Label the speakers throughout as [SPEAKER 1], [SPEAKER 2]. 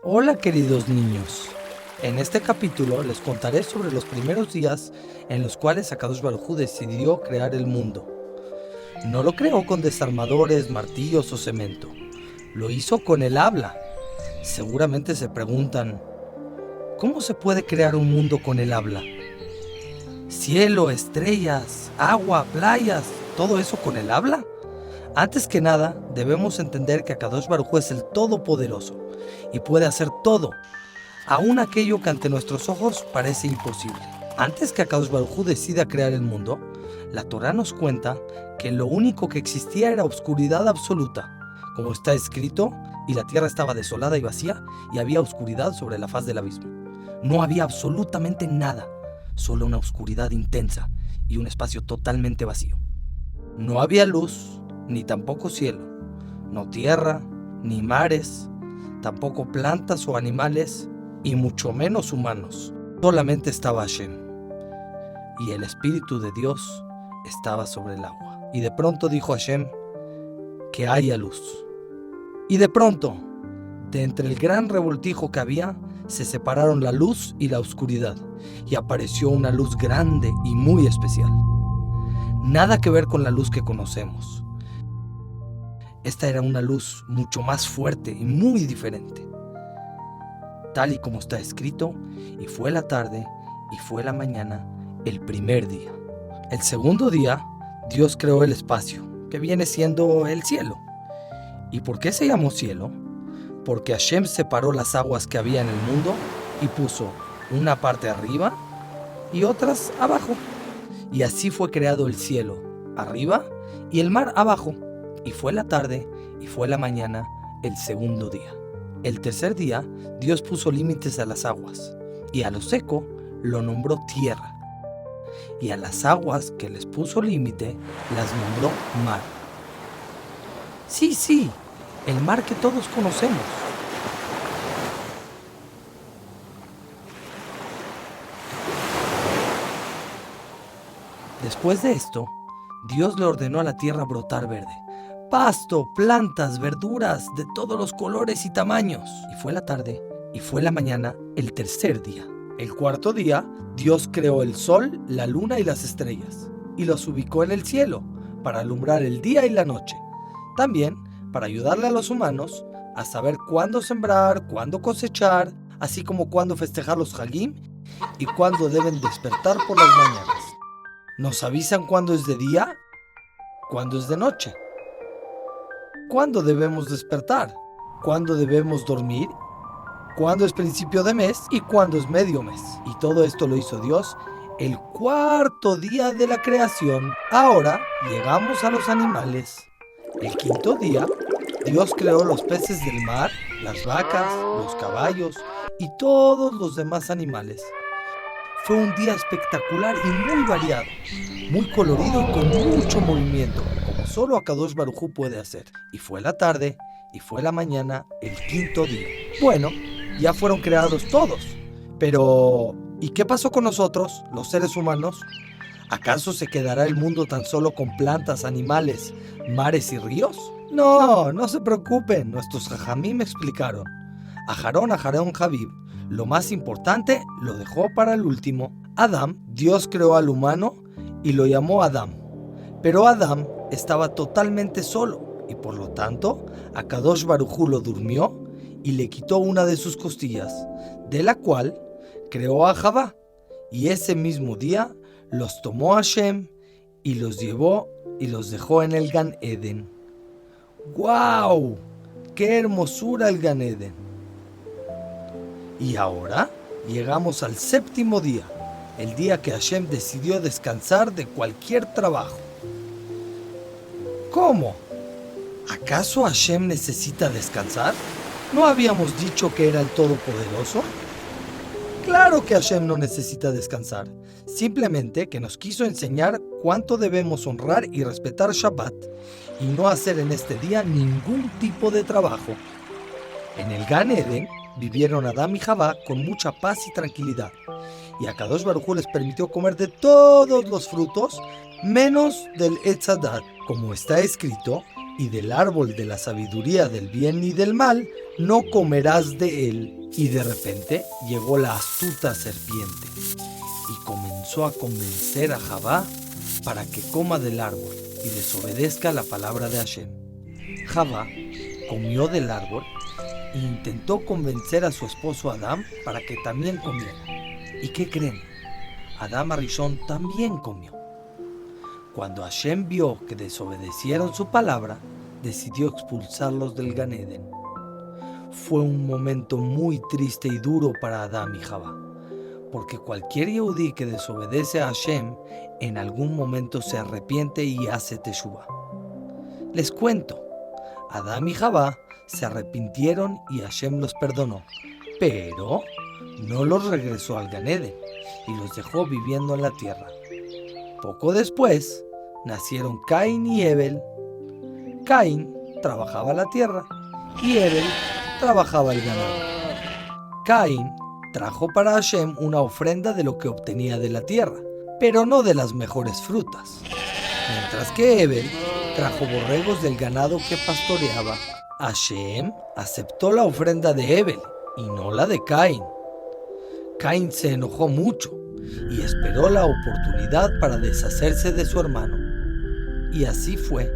[SPEAKER 1] Hola queridos niños, en este capítulo les contaré sobre los primeros días en los cuales Akadosh Baruj Hu decidió crear el mundo. No lo creó con desarmadores, martillos o cemento, lo hizo con el habla. Seguramente se preguntan, ¿cómo se puede crear un mundo con el habla? Cielo, estrellas, agua, playas, ¿todo eso con el habla? Antes que nada, debemos entender que Akadosh Baruj Hu es el Todopoderoso y puede hacer todo, aún aquello que ante nuestros ojos parece imposible. Antes que Akadosh Baruj Hu decida crear el mundo, la Torá nos cuenta que lo único que existía era oscuridad absoluta, como está escrito, y la tierra estaba desolada y vacía, y había oscuridad sobre la faz del abismo. No había absolutamente nada, solo una oscuridad intensa y un espacio totalmente vacío. No había luz, ni tampoco cielo, no tierra, ni mares, tampoco plantas o animales, y mucho menos humanos. Solamente estaba Hashem, y el Espíritu de Dios estaba sobre el agua. Y de pronto dijo Hashem, que haya luz. Y de pronto, de entre el gran revoltijo que había, se separaron la luz y la oscuridad, y apareció una luz grande y muy especial. Nada que ver con la luz que conocemos. Esta era una luz mucho más fuerte y muy diferente. Tal y como está escrito, y fue la tarde, y fue la mañana, el primer día. El segundo día, Dios creó el espacio, que viene siendo el cielo. ¿Y por qué se llamó cielo? Porque Hashem separó las aguas que había en el mundo y puso una parte arriba y otras abajo. Y así fue creado el cielo arriba y el mar abajo. Y fue la tarde y fue la mañana, el segundo día. El tercer día, Dios puso límites a las aguas, y a lo seco lo nombró tierra. Y a las aguas que les puso límite, las nombró mar. Sí, el mar que todos conocemos. Después de esto, Dios le ordenó a la tierra brotar verde. Pasto, plantas, verduras de todos los colores y tamaños. Y fue la tarde y fue la mañana, el tercer día. El cuarto día, Dios creó el sol, la luna y las estrellas, y los ubicó en el cielo para alumbrar el día y la noche. También para ayudarle a los humanos a saber cuándo sembrar, cuándo cosechar, así como cuándo festejar los Hagim y cuándo deben despertar por las mañanas. Nos avisan cuándo es de día, cuándo es de noche. ¿Cuándo debemos despertar? ¿Cuándo debemos dormir? ¿Cuándo es principio de mes? ¿Y cuándo es medio mes? Y todo esto lo hizo Dios el cuarto día de la creación. Ahora llegamos a los animales. El quinto día, Dios creó los peces del mar, las vacas, los caballos y todos los demás animales. Fue un día espectacular y muy variado, muy colorido y con mucho movimiento, como solo Akadosh Baruj Hu puede hacer. Y fue la tarde, y fue la mañana, el quinto día. Bueno, ya fueron creados todos, pero ¿y qué pasó con nosotros, los seres humanos? ¿Acaso se quedará el mundo tan solo con plantas, animales, mares y ríos? No se preocupen, nuestros jajamim me explicaron. Ajarón, Habib. Lo más importante lo dejó para el último. Adán, Dios creó al humano y lo llamó Adán. Pero Adán estaba totalmente solo y por lo tanto Akadosh Baruj Hu lo durmió y le quitó una de sus costillas, de la cual creó a Javá. Y ese mismo día los tomó Hashem y los llevó y los dejó en el Gan Eden. ¡Guau! ¡Qué hermosura el Gan Eden! Y ahora llegamos al séptimo día, el día que Hashem decidió descansar de cualquier trabajo. ¿Cómo? ¿Acaso Hashem necesita descansar? ¿No habíamos dicho que era el Todopoderoso? Claro que Hashem no necesita descansar, simplemente que nos quiso enseñar cuánto debemos honrar y respetar Shabbat y no hacer en este día ningún tipo de trabajo. En el Gan Eden vivieron Adán y Javá con mucha paz y tranquilidad, y Akadosh Baruj Hu les permitió comer de todos los frutos, menos del Etz Hadat, como está escrito, y del árbol de la sabiduría del bien y del mal no comerás de él. Y de repente llegó la astuta serpiente y comenzó a convencer a Javá para que coma del árbol y desobedezca la palabra de Hashem. Javá comió del árbol e intentó convencer a su esposo Adán para que también comiera. ¿Y qué creen? Adán Arishon también comió. Cuando Hashem vio que desobedecieron su palabra, decidió expulsarlos del Gan Eden. Fue un momento muy triste y duro para Adán y Javá, porque cualquier Yehudí que desobedece a Hashem en algún momento se arrepiente y hace teshuvá. Les cuento, Adán y Javá se arrepintieron y Hashem los perdonó, pero no los regresó al Gan Eden y los dejó viviendo en la tierra. Poco después nacieron Caín y Hebel. Caín trabajaba la tierra y Hebel trabajaba el ganado. Caín trajo para Hashem una ofrenda de lo que obtenía de la tierra, pero no de las mejores frutas, mientras que Hebel trajo borregos del ganado que pastoreaba. Hashem aceptó la ofrenda de Hebel y no la de Caín. Caín se enojó mucho y esperó la oportunidad para deshacerse de su hermano. Y así fue.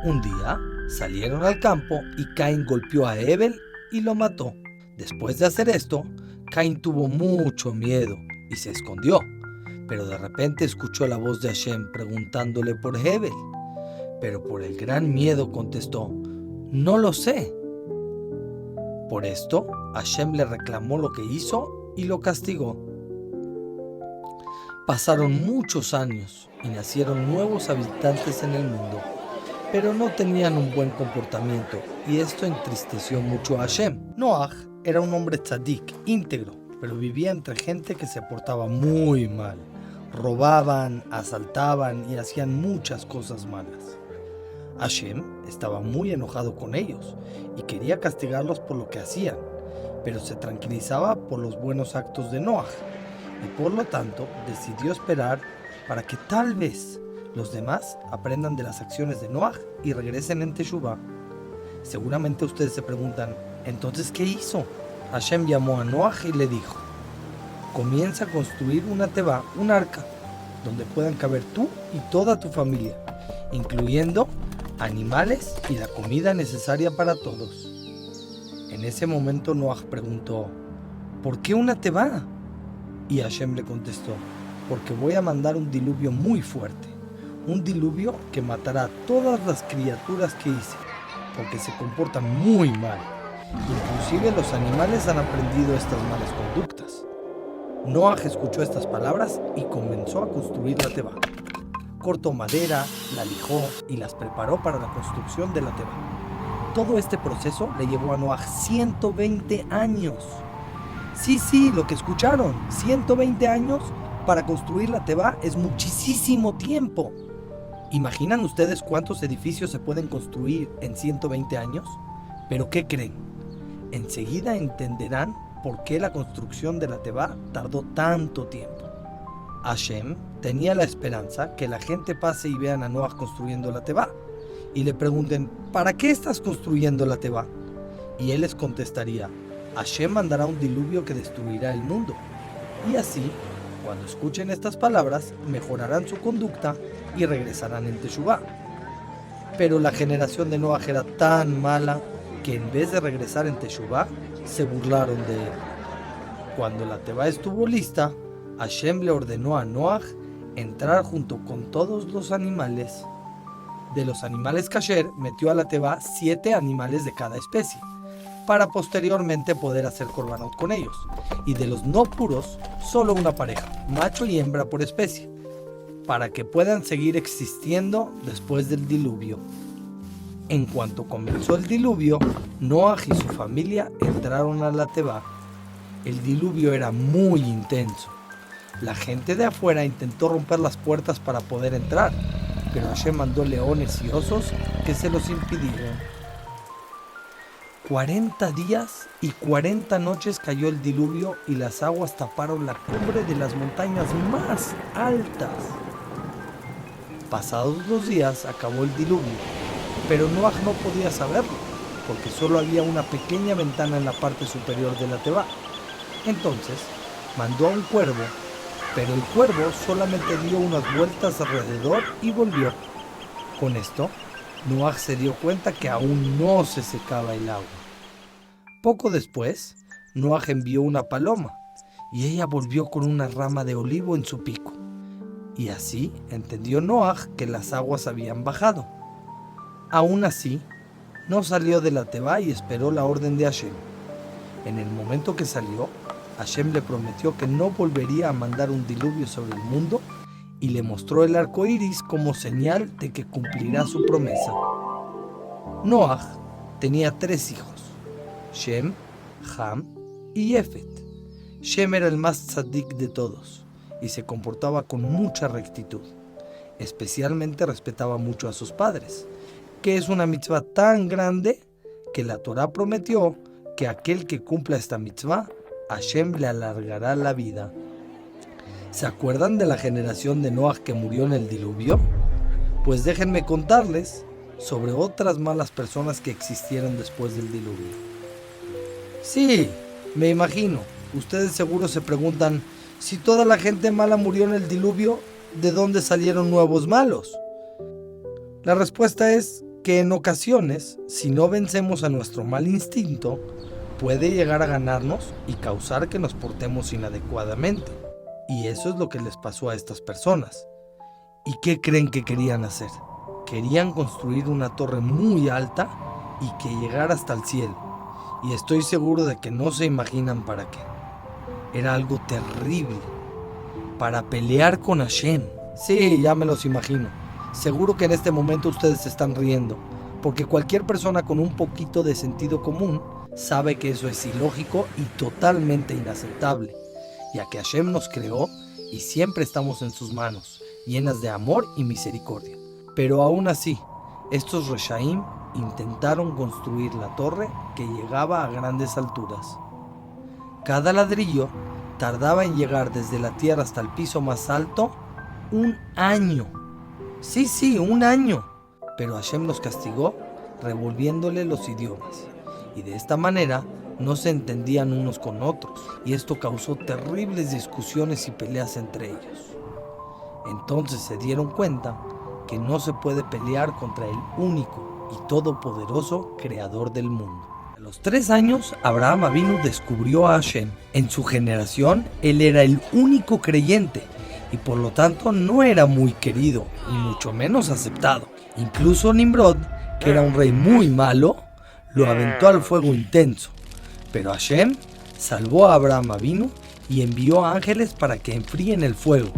[SPEAKER 1] Un día salieron al campo y Caín golpeó a Hebel y lo mató. Después de hacer esto, Caín tuvo mucho miedo y se escondió. Pero de repente escuchó la voz de Hashem preguntándole por Hebel. Pero por el gran miedo contestó: no lo sé. Por esto, Hashem le reclamó lo que hizo y lo castigó. Pasaron muchos años y nacieron nuevos habitantes en el mundo, pero no tenían un buen comportamiento y esto entristeció mucho a Hashem. Noaj era un hombre tzadik, íntegro, pero vivía entre gente que se portaba muy mal. Robaban, asaltaban y hacían muchas cosas malas. Hashem estaba muy enojado con ellos y quería castigarlos por lo que hacían, pero se tranquilizaba por los buenos actos de Noaj y por lo tanto decidió esperar para que tal vez los demás aprendan de las acciones de Noaj y regresen en teshuvá. Seguramente ustedes se preguntan, ¿entonces qué hizo? Hashem llamó a Noaj y le dijo: comienza a construir una tevá, un arca, donde puedan caber tú y toda tu familia, incluyendo animales y la comida necesaria para todos. En ese momento Noaj preguntó: ¿por qué una tevá? Y Hashem le contestó: porque voy a mandar un diluvio muy fuerte, un diluvio que matará a todas las criaturas que hice, porque se comportan muy mal. Inclusive los animales han aprendido estas malas conductas. Noaj escuchó estas palabras y comenzó a construir la tevá. Cortó madera, la lijó y las preparó para la construcción de la tevá. Todo este proceso le llevó a Noaj 120 años. Sí, lo que escucharon, 120 años para construir la tevá es muchísimo tiempo. ¿Imaginan ustedes cuántos edificios se pueden construir en 120 años? ¿Pero qué creen? Enseguida entenderán por qué la construcción de la tevá tardó tanto tiempo. Hashem tenía la esperanza que la gente pase y vean a Noaj construyendo la tevá y le pregunten: ¿para qué estás construyendo la tevá? Y él les contestaría: Hashem mandará un diluvio que destruirá el mundo. Y así, cuando escuchen estas palabras, mejorarán su conducta y regresarán en teshuvá. Pero la generación de Noaj era tan mala que en vez de regresar en teshuvá, se burlaron de él. Cuando la tevá estuvo lista, Hashem le ordenó a Noaj entrar junto con todos los animales. De los animales kasher, metió a la tevá 7 animales de cada especie, para posteriormente poder hacer korbanot con ellos. Y de los no puros, solo una pareja, macho y hembra por especie, para que puedan seguir existiendo después del diluvio. En cuanto comenzó el diluvio, Noaj y su familia entraron a la tevá. El diluvio era muy intenso. La gente de afuera intentó romper las puertas para poder entrar, pero Hashem mandó leones y osos que se los impidieron. 40 días y 40 noches cayó el diluvio y las aguas taparon la cumbre de las montañas más altas. Pasados los días acabó el diluvio pero Noaj no podía saberlo, porque solo había una pequeña ventana en la parte superior de la teba. Entonces mandó a un cuervo, pero el cuervo solamente dio unas vueltas alrededor y volvió. Con esto, Noaj se dio cuenta que aún no se secaba el agua. Poco después, Noaj envió una paloma, y ella volvió con una rama de olivo en su pico. Y así entendió Noaj que las aguas habían bajado. Aún así, no salió de la teba y esperó la orden de Hashem. En el momento que salió, Hashem le prometió que no volvería a mandar un diluvio sobre el mundo y le mostró el arco iris como señal de que cumplirá su promesa. Noaj tenía 3 hijos, Shem, Ham y Yefet. Shem era el más tzadik de todos y se comportaba con mucha rectitud. Especialmente respetaba mucho a sus padres, que es una mitzvah tan grande que la Torá prometió que aquel que cumpla esta mitzvah, Hashem le alargará la vida. ¿Se acuerdan de la generación de Noaj que murió en el diluvio? Pues déjenme contarles sobre otras malas personas que existieron después del diluvio. Sí, me imagino. Ustedes seguro se preguntan, si toda la gente mala murió en el diluvio, ¿de dónde salieron nuevos malos? La respuesta es que en ocasiones, si no vencemos a nuestro mal instinto, puede llegar a ganarnos y causar que nos portemos inadecuadamente. Y eso es lo que les pasó a estas personas. ¿Y qué creen que querían hacer? Querían construir una torre muy alta y que llegara hasta el cielo. Y estoy seguro de que no se imaginan para qué. Era algo terrible. Para pelear con Hashem. Sí, ya me los imagino. Seguro que en este momento ustedes se están riendo, porque cualquier persona con un poquito de sentido común sabe que eso es ilógico y totalmente inaceptable, ya que Hashem nos creó y siempre estamos en sus manos, llenas de amor y misericordia. Pero aún así, estos Reshaim intentaron construir la torre que llegaba a grandes alturas. Cada ladrillo tardaba en llegar desde la tierra hasta el piso más alto 1 año. Sí, 1 año. Pero Hashem los castigó revolviéndole los idiomas. Y de esta manera no se entendían unos con otros. Y esto causó terribles discusiones y peleas entre ellos. Entonces se dieron cuenta que no se puede pelear contra el único y todopoderoso creador del mundo. A los 3 años, Abraham Avinu descubrió a Hashem. En su generación, él era el único creyente y por lo tanto no era muy querido y mucho menos aceptado. Incluso Nimrod, que era un rey muy malo, lo aventó al fuego intenso. Pero Hashem salvó a Abraham Avinu y envió ángeles para que enfríen el fuego,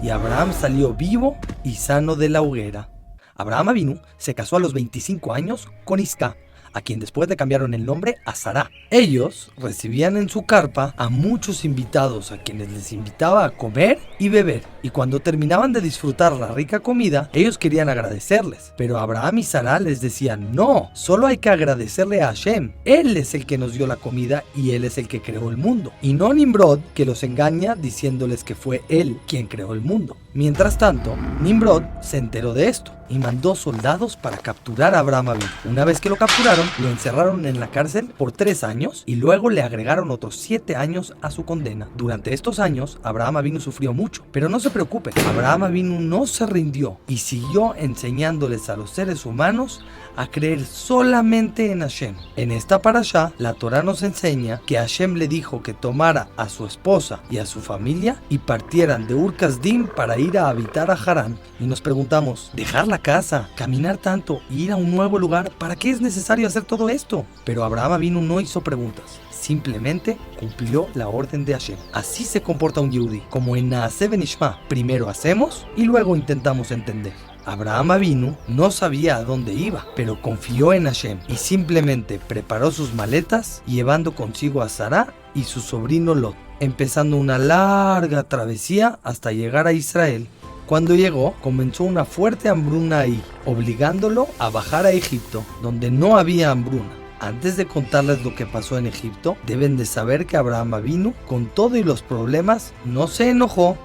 [SPEAKER 1] y Abraham salió vivo y sano de la hoguera. Abraham Avinu se casó a los 25 años con Isca, a quien después le cambiaron el nombre a Sará. Ellos recibían en su carpa a muchos invitados a quienes les invitaba a comer y beber, y cuando terminaban de disfrutar la rica comida, ellos querían agradecerles, pero Abraham y Sará les decían, no, solo hay que agradecerle a Hashem, él es el que nos dio la comida y él es el que creó el mundo, y no Nimrod, que los engaña diciéndoles que fue él quien creó el mundo. Mientras tanto, Nimrod se enteró de esto y mandó soldados para capturar a Abraham Avinu. Una vez que lo capturaron, lo encerraron en la cárcel por 3 años y luego le agregaron otros 7 años a su condena. Durante estos años, Abraham Avinu sufrió mucho, pero no se preocupen, Abraham Avinu no se rindió y siguió enseñándoles a los seres humanos a creer solamente en Hashem. En esta parashá, la Torá nos enseña que Hashem le dijo que tomara a su esposa y a su familia y partieran de Ur Kasdim para ir a habitar a Harán. Y nos preguntamos, ¿dejar la casa, caminar tanto y ir a un nuevo lugar? ¿Para qué es necesario hacer todo esto? Pero Abraham Avinu no hizo preguntas. Simplemente cumplió la orden de Hashem. Así se comporta un Yehudi, como en Naaseh Benishma. Primero hacemos y luego intentamos entender. Abraham Avinu no sabía a dónde iba, pero confió en Hashem y simplemente preparó sus maletas, llevando consigo a Sará y su sobrino Lot, empezando una larga travesía hasta llegar a Israel. Cuando llegó, comenzó una fuerte hambruna ahí, obligándolo a bajar a Egipto, donde no había hambruna. Antes de contarles lo que pasó en Egipto, deben de saber que Abraham Avinu, con todo y los problemas, no se enojó,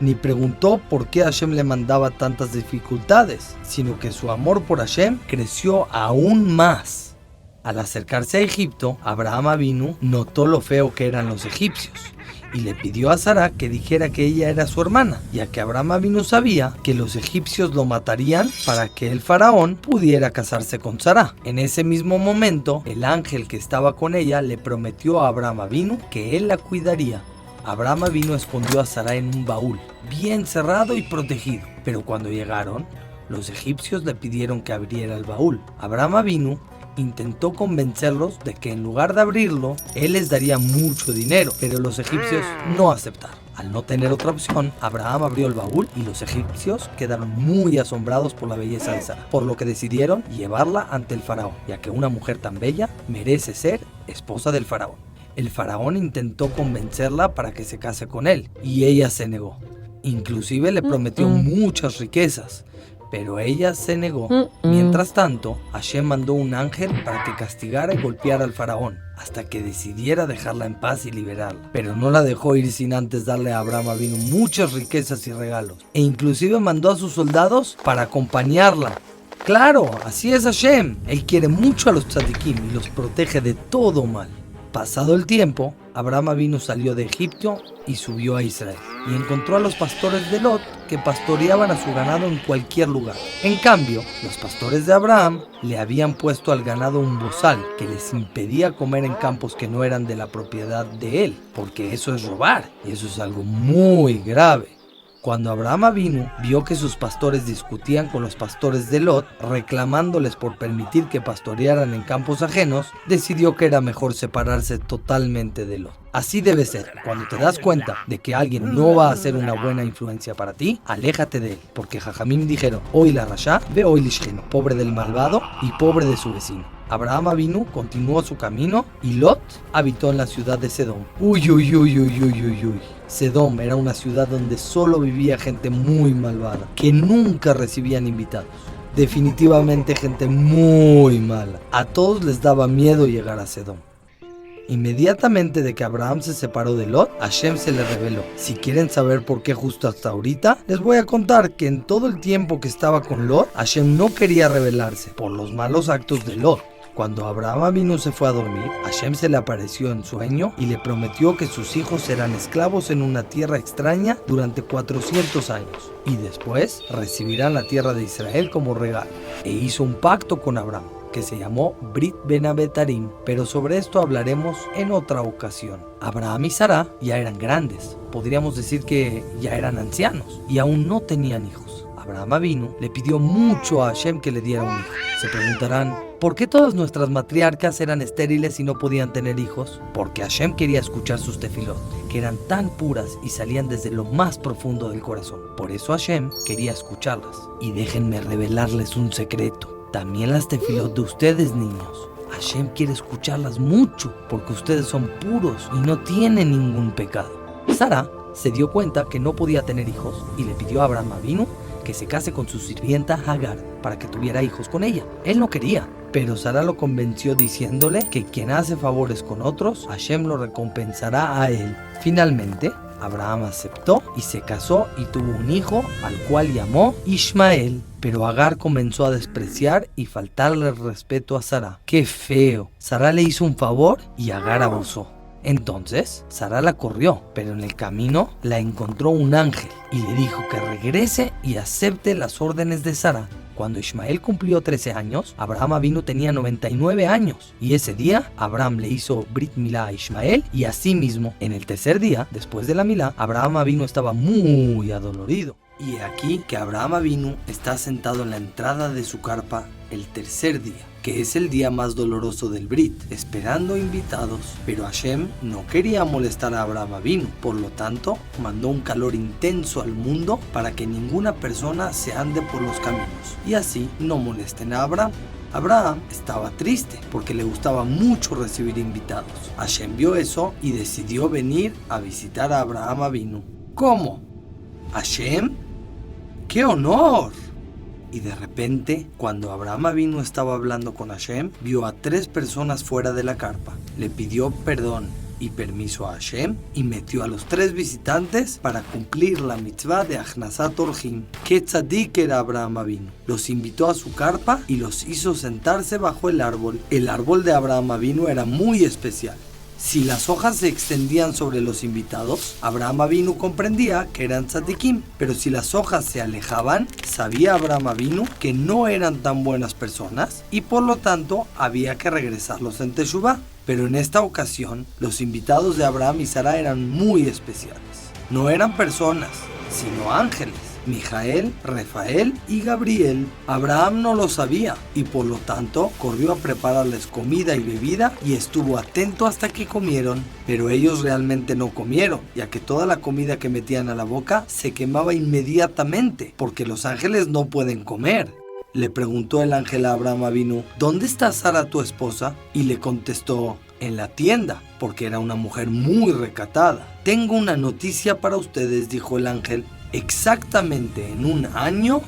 [SPEAKER 1] ni preguntó por qué Hashem le mandaba tantas dificultades, sino que su amor por Hashem creció aún más. Al acercarse a Egipto, Abraham Avinu notó lo feo que eran los egipcios y le pidió a Sara que dijera que ella era su hermana, ya que Abraham Avinu sabía que los egipcios lo matarían para que el faraón pudiera casarse con Sara. En ese mismo momento, el ángel que estaba con ella le prometió a Abraham Avinu que él la cuidaría. Abraham Avinu escondió a Sara en un baúl, bien cerrado y protegido, pero cuando llegaron, los egipcios le pidieron que abriera el baúl. Abraham Avinu intentó convencerlos de que en lugar de abrirlo, él les daría mucho dinero, pero los egipcios no aceptaron. Al no tener otra opción, Abraham abrió el baúl y los egipcios quedaron muy asombrados por la belleza de Sara, por lo que decidieron llevarla ante el faraón, ya que una mujer tan bella merece ser esposa del faraón. El faraón intentó convencerla para que se case con él, y ella se negó. Inclusive le prometió muchas riquezas, pero ella se negó. Mientras tanto, Hashem mandó un ángel para que castigara y golpeara al faraón, hasta que decidiera dejarla en paz y liberarla. Pero no la dejó ir sin antes darle a Abraham Avinu muchas riquezas y regalos, e inclusive mandó a sus soldados para acompañarla. Claro, así es Hashem. Él quiere mucho a los tzadikim y los protege de todo mal. Pasado el tiempo, Abraham Avinu salió de Egipto y subió a Israel, y encontró a los pastores de Lot que pastoreaban a su ganado en cualquier lugar. En cambio, los pastores de Abraham le habían puesto al ganado un bozal que les impedía comer en campos que no eran de la propiedad de él, porque eso es robar, y eso es algo muy grave. Cuando Abraham Avinu vio que sus pastores discutían con los pastores de Lot, reclamándoles por permitir que pastorearan en campos ajenos, decidió que era mejor separarse totalmente de Lot. Así debe ser. Cuando te das cuenta de que alguien no va a ser una buena influencia para ti, aléjate de él, porque Jajamim dijeron, hoy la rasha, ve hoy lishkeno, pobre del malvado y pobre de su vecino. Abraham Avinu continuó su camino y Lot habitó en la ciudad de Sedom. Uy. Sedom era una ciudad donde solo vivía gente muy malvada, que nunca recibían invitados. Definitivamente gente muy mala. A todos les daba miedo llegar a Sedom. Inmediatamente de que Abraham se separó de Lot, Hashem se le reveló. Si quieren saber por qué justo hasta ahorita, les voy a contar que en todo el tiempo que estaba con Lot, Hashem no quería revelarse por los malos actos de Lot. Cuando Abraham Avinu se fue a dormir, Hashem se le apareció en sueño y le prometió que sus hijos serán esclavos en una tierra extraña durante 400 años y después recibirán la tierra de Israel como regalo. E hizo un pacto con Abraham que se llamó Brit Ben Abetarim, pero sobre esto hablaremos en otra ocasión. Abraham y Sara ya eran grandes, podríamos decir que ya eran ancianos y aún no tenían hijos. Abraham Avinu le pidió mucho a Hashem que le diera un hijo. Se preguntarán, ¿por qué todas nuestras matriarcas eran estériles y no podían tener hijos? Porque Hashem quería escuchar sus tefilot, que eran tan puras y salían desde lo más profundo del corazón. Por eso Hashem quería escucharlas. Y déjenme revelarles un secreto. También las tefilot de ustedes, niños. Hashem quiere escucharlas mucho, porque ustedes son puros y no tienen ningún pecado. Sara se dio cuenta que no podía tener hijos y le pidió a Abraham Avinu que se case con su sirvienta Hagar para que tuviera hijos con ella. Él no quería, pero Sara lo convenció diciéndole que quien hace favores con otros, Hashem lo recompensará a él. Finalmente, Abraham aceptó y se casó y tuvo un hijo al cual llamó Ishmael. Pero Hagar comenzó a despreciar y faltarle el respeto a Sara. ¡Qué feo! Sara le hizo un favor y Hagar abusó. Entonces, Sara la corrió, pero en el camino la encontró un ángel y le dijo que regrese y acepte las órdenes de Sara. Cuando Ishmael cumplió 13 años, Abraham Avinu tenía 99 años y ese día Abraham le hizo Brit Milá a Ishmael y asimismo, en el tercer día, después de la Milá, Abraham Avinu estaba muy adolorido. Y aquí que Abraham Avinu está sentado en la entrada de su carpa el tercer día, que es el día más doloroso del Brit, esperando invitados. Pero Hashem no quería molestar a Abraham Avinu, por lo tanto, mandó un calor intenso al mundo para que ninguna persona se ande por los caminos, y así no molesten a Abraham. Abraham estaba triste porque le gustaba mucho recibir invitados. Hashem vio eso y decidió venir a visitar a Abraham Avinu. ¿Cómo? ¿Hashem? ¡Qué honor! Y de repente, cuando Abraham Avinu estaba hablando con Hashem, vio a 3 personas fuera de la carpa. Le pidió perdón y permiso a Hashem y metió a los 3 visitantes para cumplir la mitzvah de Achnasat Orjim. ¡Qué tzadik era Abraham Avinu! Los invitó a su carpa y los hizo sentarse bajo el árbol. El árbol de Abraham Avinu era muy especial. Si las hojas se extendían sobre los invitados, Abraham Avinu comprendía que eran tzadikim, pero si las hojas se alejaban, sabía Abraham Avinu que no eran tan buenas personas y por lo tanto había que regresarlos en Teshuvá. Pero en esta ocasión, los invitados de Abraham y Sara eran muy especiales. No eran personas, sino ángeles. Mijael, Rafael y Gabriel. Abraham no lo sabía y por lo tanto corrió a prepararles comida y bebida y estuvo atento hasta que comieron. Pero ellos realmente no comieron, ya que toda la comida que metían a la boca se quemaba inmediatamente, porque los ángeles no pueden comer. Le preguntó el ángel a Abraham Avinu: ¿dónde está Sara tu esposa? Y le contestó: en la tienda, porque era una mujer muy recatada. Tengo una noticia para ustedes, dijo el ángel. Exactamente en 1 año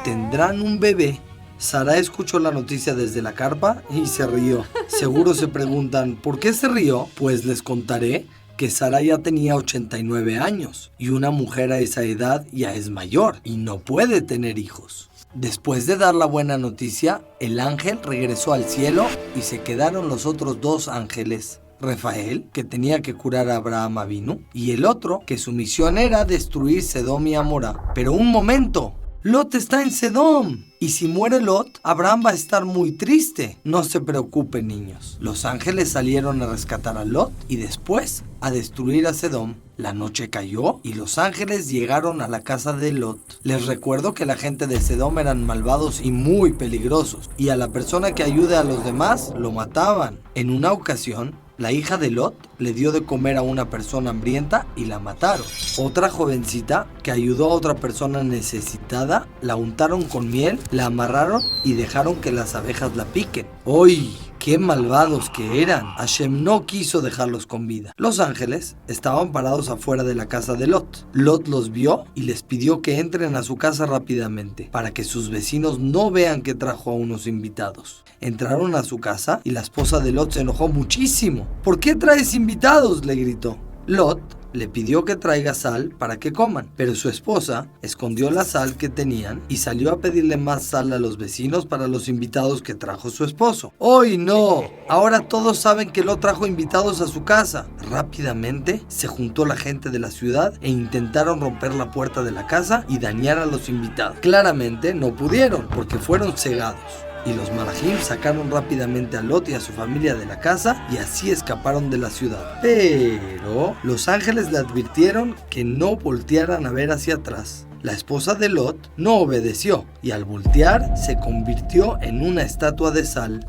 [SPEAKER 1] tendrán un bebé. Sara escuchó la noticia desde la carpa y se rió. Seguro se preguntan, ¿por qué se rió? Pues les contaré que Sara ya tenía 89 años y una mujer a esa edad ya es mayor y no puede tener hijos. Después de dar la buena noticia, el ángel regresó al cielo y se quedaron los otros 2 ángeles. Rafael, que tenía que curar a Abraham Avinu, y el otro, que su misión era destruir Sedom y Amorá. Pero un momento, Lot está en Sedom, y si muere Lot, Abraham va a estar muy triste. No se preocupen, niños. Los ángeles salieron a rescatar a Lot y después a destruir a Sedom. La noche cayó y los ángeles llegaron a la casa de Lot. Les recuerdo que la gente de Sedom eran malvados y muy peligrosos, y a la persona que ayude a los demás lo mataban. En una ocasión, la hija de Lot le dio de comer a una persona hambrienta y la mataron. Otra jovencita que ayudó a otra persona necesitada la untaron con miel, la amarraron y dejaron que las abejas la piquen. ¡Uy! ¡Qué malvados que eran! Hashem no quiso dejarlos con vida. Los ángeles estaban parados afuera de la casa de Lot. Lot los vio y les pidió que entren a su casa rápidamente, para que sus vecinos no vean que trajo a unos invitados. Entraron a su casa y la esposa de Lot se enojó muchísimo. ¿Por qué traes invitados?, le gritó. Lot le pidió que traiga sal para que coman, pero su esposa escondió la sal que tenían y salió a pedirle más sal a los vecinos para los invitados que trajo su esposo. ¡Hoy no! Ahora todos saben que Lot trajo invitados a su casa. Rápidamente se juntó la gente de la ciudad e intentaron romper la puerta de la casa y dañar a los invitados. Claramente no pudieron porque fueron cegados. Y los malajim sacaron rápidamente a Lot y a su familia de la casa y así escaparon de la ciudad. Pero los ángeles le advirtieron que no voltearan a ver hacia atrás. La esposa de Lot no obedeció y al voltear se convirtió en una estatua de sal.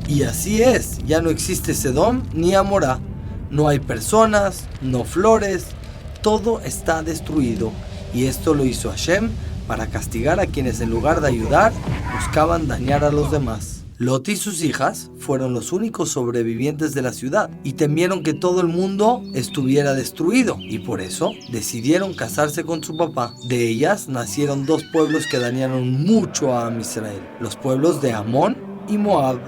[SPEAKER 1] Y así es, ya no existe Sedom ni Amorá. No hay personas, no flores, todo está destruido. Y esto lo hizo Hashem para castigar a quienes en lugar de ayudar, buscaban dañar a los demás. Lot y sus hijas fueron los únicos sobrevivientes de la ciudad y temieron que todo el mundo estuviera destruido y por eso decidieron casarse con su papá. De ellas nacieron 2 pueblos que dañaron mucho a Am Israel, los pueblos de Amón y Moab.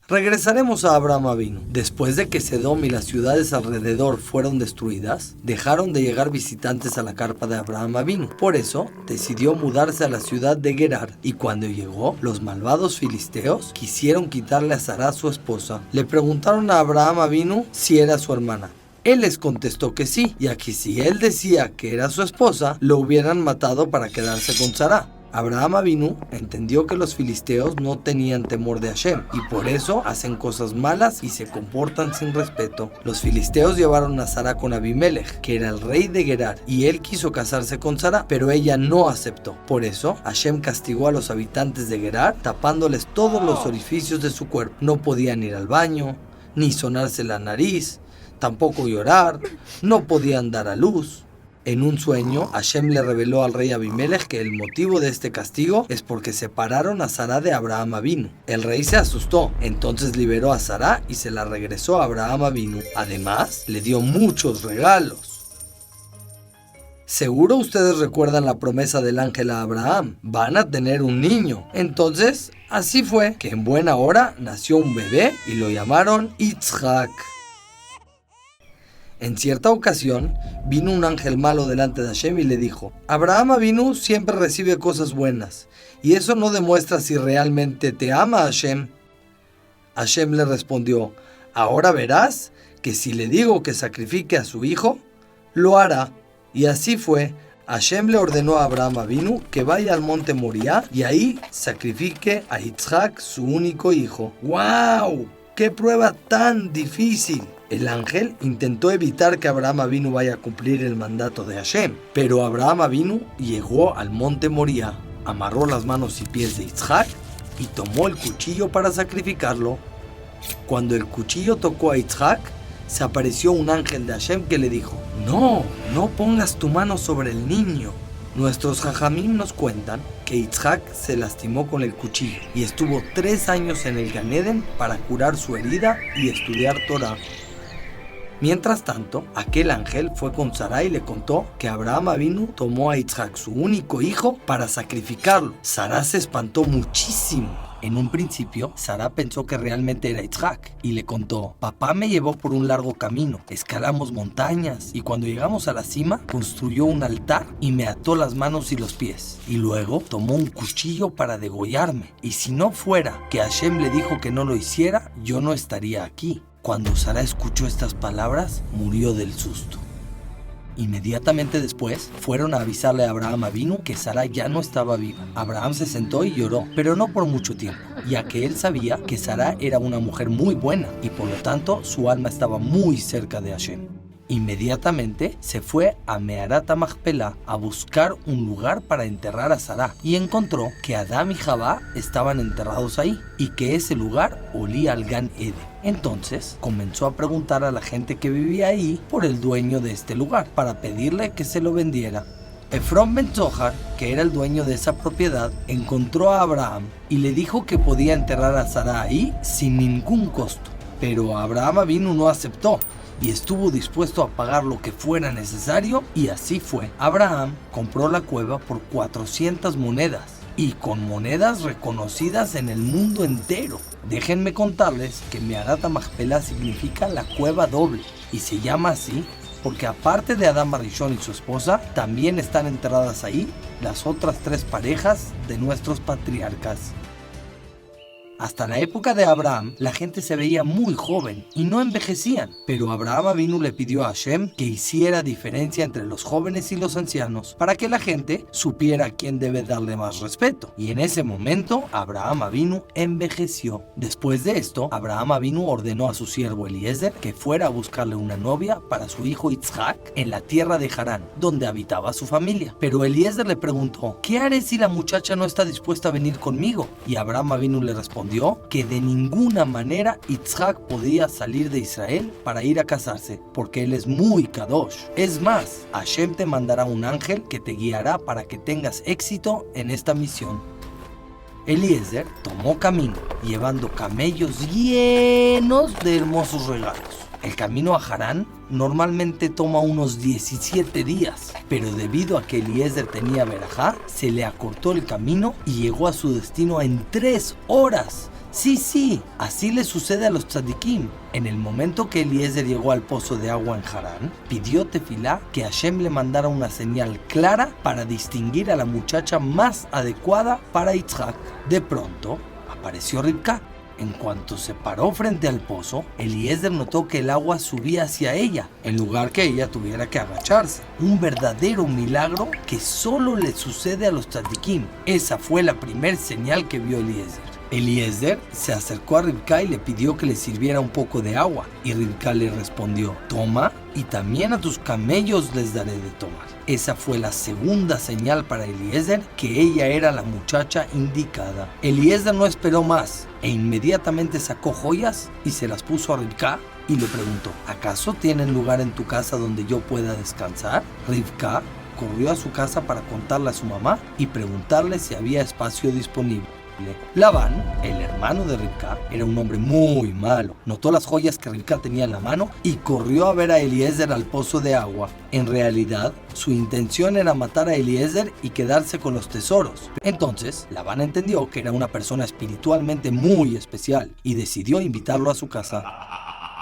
[SPEAKER 1] Regresaremos a Abraham Avinu. Después de que Sedom y las ciudades alrededor fueron destruidas, dejaron de llegar visitantes a la carpa de Abraham Avinu. Por eso, decidió mudarse a la ciudad de Gerar. Y cuando llegó, los malvados filisteos quisieron quitarle a Sara, su esposa. Le preguntaron a Abraham Avinu si era su hermana. Él les contestó que sí, ya que si él decía que era su esposa, lo hubieran matado para quedarse con Sara. Abraham Avinu entendió que los filisteos no tenían temor de Hashem y por eso hacen cosas malas y se comportan sin respeto. Los filisteos llevaron a Sara con Abimelech, que era el rey de Gerar, y él quiso casarse con Sara, pero ella no aceptó. Por eso Hashem castigó a los habitantes de Gerar, tapándoles todos los orificios de su cuerpo. No podían ir al baño, ni sonarse la nariz, tampoco llorar, no podían dar a luz. En un sueño, Hashem le reveló al rey Abimelech que el motivo de este castigo es porque separaron a Sara de Abraham Avinu. El rey se asustó, entonces liberó a Sara y se la regresó a Abraham Avinu. Además, le dio muchos regalos. Seguro ustedes recuerdan la promesa del ángel a Abraham. Van a tener un niño. Entonces, así fue que en buena hora nació un bebé y lo llamaron Yitzhak. En cierta ocasión, vino un ángel malo delante de Hashem y le dijo: Abraham Avinu siempre recibe cosas buenas, y eso no demuestra si realmente te ama Hashem. Hashem le respondió: ahora verás que si le digo que sacrifique a su hijo, lo hará. Y así fue. Hashem le ordenó a Abraham Avinu que vaya al monte Moriah y ahí sacrifique a Yitzhak, su único hijo. ¡Wow! ¡Qué prueba tan difícil! El ángel intentó evitar que Abraham Avinu vaya a cumplir el mandato de Hashem, pero Abraham Avinu llegó al monte Moriah, amarró las manos y pies de Yitzhak y tomó el cuchillo para sacrificarlo. Cuando el cuchillo tocó a Yitzhak, se apareció un ángel de Hashem que le dijo: no pongas tu mano sobre el niño. Nuestros jajamim nos cuentan que Yitzhak se lastimó con el cuchillo y estuvo 3 años en el Gan Eden para curar su herida y estudiar Torah. Mientras tanto, aquel ángel fue con Sarai y le contó que Abraham Avinu tomó a Yitzhak, su único hijo, para sacrificarlo. Sarai se espantó muchísimo. En un principio, Sarai pensó que realmente era Yitzhak y le contó: papá me llevó por un largo camino, escalamos montañas y cuando llegamos a la cima, construyó un altar y me ató las manos y los pies. Y luego tomó un cuchillo para degollarme. Y si no fuera que Hashem le dijo que no lo hiciera, yo no estaría aquí. Cuando Sarai escuchó estas palabras, murió del susto. Inmediatamente después, fueron a avisarle a Abraham Avinu que Sarai ya no estaba viva. Abraham se sentó y lloró, pero no por mucho tiempo, ya que él sabía que Sarai era una mujer muy buena y por lo tanto su alma estaba muy cerca de Hashem. Inmediatamente se fue a Meharat HaMachpelah a buscar un lugar para enterrar a Sarai y encontró que Adán y Javá estaban enterrados ahí y que ese lugar olía al Gan Eden. Entonces comenzó a preguntar a la gente que vivía ahí por el dueño de este lugar para pedirle que se lo vendiera. Efron ben Zohar, que era el dueño de esa propiedad, encontró a Abraham y le dijo que podía enterrar a Sarai ahí sin ningún costo. Pero Abraham Avinu no aceptó y estuvo dispuesto a pagar lo que fuera necesario, y así fue. Abraham compró la cueva por 400 monedas y con monedas reconocidas en el mundo entero. Déjenme contarles que Meharat HaMachpelah significa la cueva doble y se llama así porque aparte de Adán Barishon y su esposa, también están enterradas ahí las otras 3 parejas de nuestros patriarcas. Hasta la época de Abraham, la gente se veía muy joven y no envejecían, pero Abraham Avinu le pidió a Hashem que hiciera diferencia entre los jóvenes y los ancianos para que la gente supiera a quién debe darle más respeto. Y en ese momento, Abraham Avinu envejeció. Después de esto, Abraham Avinu ordenó a su siervo Eliezer que fuera a buscarle una novia para su hijo Yitzhak en la tierra de Harán, donde habitaba su familia. Pero Eliezer le preguntó: ¿qué haré si la muchacha no está dispuesta a venir conmigo? Y Abraham Avinu le respondió que de ninguna manera Yitzhak podía salir de Israel para ir a casarse, porque él es muy kadosh. Es más, Hashem te mandará un ángel que te guiará para que tengas éxito en esta misión. Eliezer tomó camino, llevando camellos llenos de hermosos regalos. El camino a Harán normalmente toma unos 17 días, pero debido a que Eliezer tenía verajá, se le acortó el camino y llegó a su destino en 3 horas. Sí, así le sucede a los tzadikim. En el momento que Eliezer llegó al pozo de agua en Harán, pidió tefilá que Hashem le mandara una señal clara para distinguir a la muchacha más adecuada para Yitzhak. De pronto, apareció Rivka. En cuanto se paró frente al pozo, Eliezer notó que el agua subía hacia ella, en lugar que ella tuviera que agacharse. Un verdadero milagro que solo le sucede a los tzadikim. Esa fue la primer señal que vio Eliezer. Eliezer se acercó a Rivka y le pidió que le sirviera un poco de agua, y Rivka le respondió: toma, y también a tus camellos les daré de tomar. Esa fue la segunda señal para Eliezer que ella era la muchacha indicada. Eliezer no esperó más e inmediatamente sacó joyas y se las puso a Rivka y le preguntó: ¿acaso tienen lugar en tu casa donde yo pueda descansar? Rivka corrió a su casa para contarle a su mamá y preguntarle si había espacio disponible. Labán, el hermano de Rivka, era un hombre muy malo. Notó las joyas que Rivka tenía en la mano y corrió a ver a Eliezer al pozo de agua. En realidad, su intención era matar a Eliezer y quedarse con los tesoros. Entonces, Labán entendió que era una persona espiritualmente muy especial y decidió invitarlo a su casa.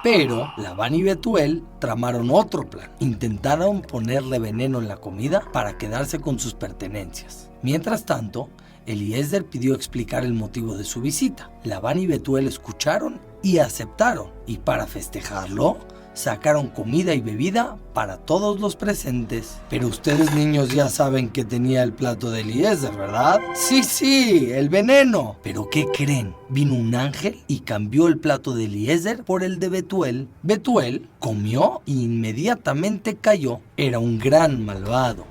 [SPEAKER 1] Pero Labán y Betuel tramaron otro plan. Intentaron ponerle veneno en la comida para quedarse con sus pertenencias. Mientras tanto, Eliezer pidió explicar el motivo de su visita. Labán y Betuel escucharon y aceptaron. Y para festejarlo, sacaron comida y bebida para todos los presentes. Pero ustedes, niños, ya saben que tenía el plato de Eliezer, ¿verdad? Sí, el veneno. ¿Pero qué creen? Vino un ángel y cambió el plato de Eliezer por el de Betuel. Betuel comió e inmediatamente cayó. Era un gran malvado.